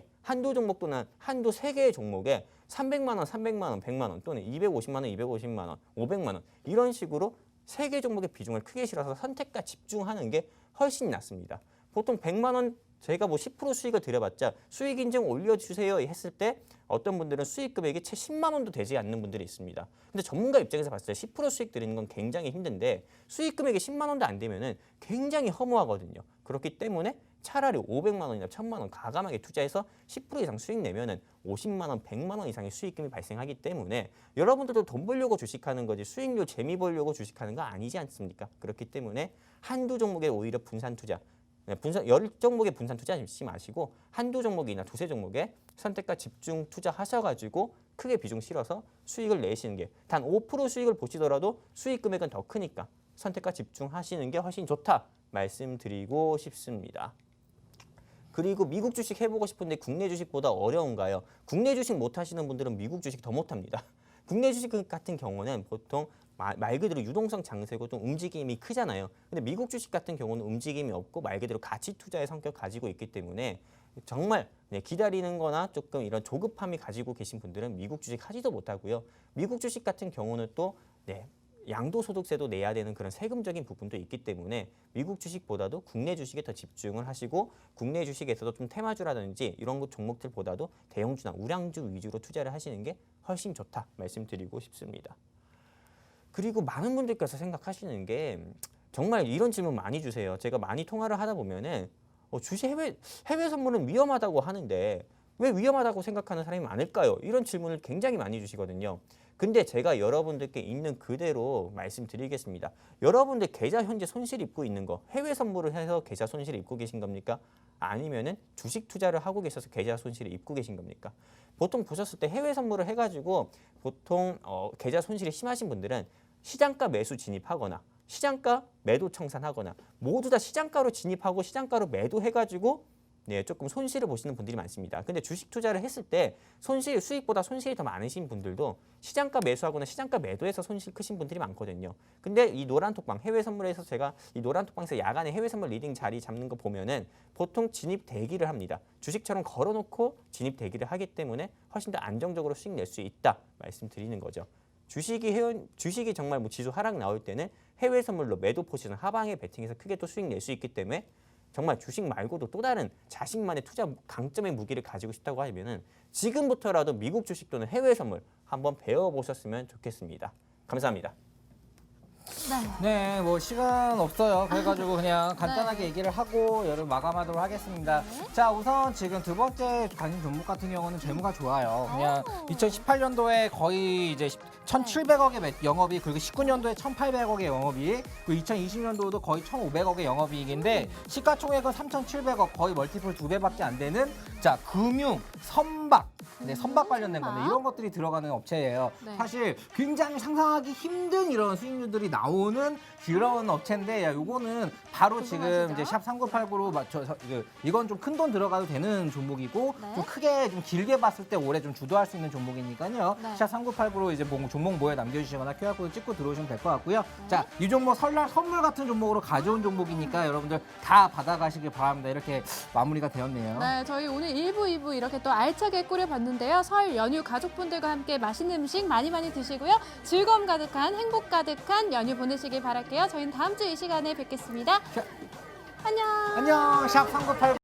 또는 한두 세 개의 종목에 300만 원, 300만 원, 100만 원 또는 250만 원, 250만 원, 500만 원 이런 식으로 세 개 종목의 비중을 크게 실어서 선택과 집중하는 게 훨씬 낫습니다. 보통 100만 원 저희가 뭐 10% 수익을 들여봤자 수익 인증 올려주세요 했을 때 어떤 분들은 수익 금액이 채 10만 원도 되지 않는 분들이 있습니다. 근데 전문가 입장에서 봤을 때 10% 수익 드리는 건 굉장히 힘든데 수익 금액이 10만 원도 안 되면은 굉장히 허무하거든요. 그렇기 때문에 차라리 500만 원이나 1,000만 원 과감하게 투자해서 10% 이상 수익 내면은 50만 원, 100만 원 이상의 수익금이 발생하기 때문에 여러분들도 돈 벌려고 주식하는 거지 수익률 재미 보려고 주식하는 거 아니지 않습니까? 그렇기 때문에 한두 종목에 오히려 분산 투자 10종목의 분산 투자하지 마시고 한두 종목이나 두세 종목에 선택과 집중 투자하셔가지고 크게 비중 실어서 수익을 내시는 게 단 5% 수익을 보시더라도 수익 금액은 더 크니까 선택과 집중하시는 게 훨씬 좋다 말씀드리고 싶습니다. 그리고 미국 주식 해보고 싶은데 국내 주식보다 어려운가요? 국내 주식 못하시는 분들은 미국 주식 더 못합니다. 국내 주식 같은 경우는 보통 말 그대로 유동성 장세고 좀 움직임이 크잖아요. 근데 미국 주식 같은 경우는 움직임이 없고 말 그대로 가치 투자의 성격 가지고 있기 때문에 정말 기다리는 거나 조금 이런 조급함이 가지고 계신 분들은 미국 주식 하지도 못하고요. 미국 주식 같은 경우는 또 양도소득세도 내야 되는 그런 세금적인 부분도 있기 때문에 미국 주식보다도 국내 주식에 더 집중을 하시고 국내 주식에서도 좀 테마주라든지 이런 종목들보다도 대형주나 우량주 위주로 투자를 하시는 게 훨씬 좋다 말씀드리고 싶습니다. 그리고 많은 분들께서 생각하시는 게 정말 이런 질문 많이 주세요. 제가 많이 통화를 하다 보면은 주식 해외 선물은 위험하다고 하는데 왜 위험하다고 생각하는 사람이 많을까요? 이런 질문을 굉장히 많이 주시거든요. 근데 제가 여러분들께 있는 그대로 말씀드리겠습니다. 여러분들 계좌 현재 손실 입고 있는 거 해외 선물을 해서 계좌 손실 입고 계신 겁니까? 아니면은 주식 투자를 하고 계셔서 계좌 손실을 입고 계신 겁니까? 보통 보셨을 때 해외 선물을 해가지고 보통 계좌 손실이 심하신 분들은 시장가 매수 진입하거나 시장가 매도 청산하거나 모두 다 시장가로 진입하고 시장가로 매도해가지고 조금 손실을 보시는 분들이 많습니다. 근데 주식 투자를 했을 때 수익보다 손실이 더 많으신 분들도 시장가 매수하거나 시장가 매도해서 손실 크신 분들이 많거든요. 근데 이 노란톡방 해외 선물에서 제가 이 노란톡방에서 야간에 해외 선물 리딩 자리 잡는 거 보면은 보통 진입 대기를 합니다. 주식처럼 걸어놓고 진입 대기를 하기 때문에 훨씬 더 안정적으로 수익 낼 수 있다 말씀드리는 거죠. 주식이 정말 지수 하락 나올 때는 해외 선물로 매도 포지션 하방에 베팅해서 크게 또 수익 낼 수 있기 때문에 정말 주식 말고도 또 다른 자신만의 투자 강점의 무기를 가지고 싶다고 하면은 지금부터라도 미국 주식 또는 해외 선물 한번 배워보셨으면 좋겠습니다. 감사합니다. 네, 뭐 시간 없어요. 그래가지고 그냥 간단하게 얘기를 하고 열을 마감하도록 하겠습니다. 자, 우선 지금 두 번째 관심 종목 같은 경우는 재무가 좋아요. 그냥 2018년도에 거의 이제 1,700억의 영업이익, 그리고 19년도에 1,800억의 영업이익, 그리고 2020년도도 거의 1,500억의 영업이익인데 시가총액은 3,700억, 거의 멀티플 2배밖에 안 되는 자, 금융, 선박, 네, 선박 관련된 건데 이런 것들이 들어가는 업체예요. 네. 사실 굉장히 상상하기 힘든 이런 수익률들이 나오는 그런 업체인데 야, 요거는 바로 지금 이제 샵 3989로 이건 좀 큰 돈 들어가도 되는 종목이고 네. 좀 크게 좀 길게 봤을 때 올해 좀 주도할 수 있는 종목이니까요. 네. 샵 3989로 이제 종목 모에 남겨주시거나 QR코드 찍고 들어오시면 될 것 같고요. 자, 이 종목 설날 선물 같은 종목으로 가져온 종목이니까 여러분들 다 받아가시길 바랍니다. 이렇게 마무리가 되었네요. 네, 저희 오늘 1부, 2부 이렇게 또 알차게 꾸려봤는데요. 설 연휴 가족분들과 함께 맛있는 음식 많이 드시고요. 즐거움 가득한, 행복 가득한 연휴 보내시길 바랄게요. 저희는 다음 주 이 시간에 뵙겠습니다. 안녕. 안녕, 샵 3989.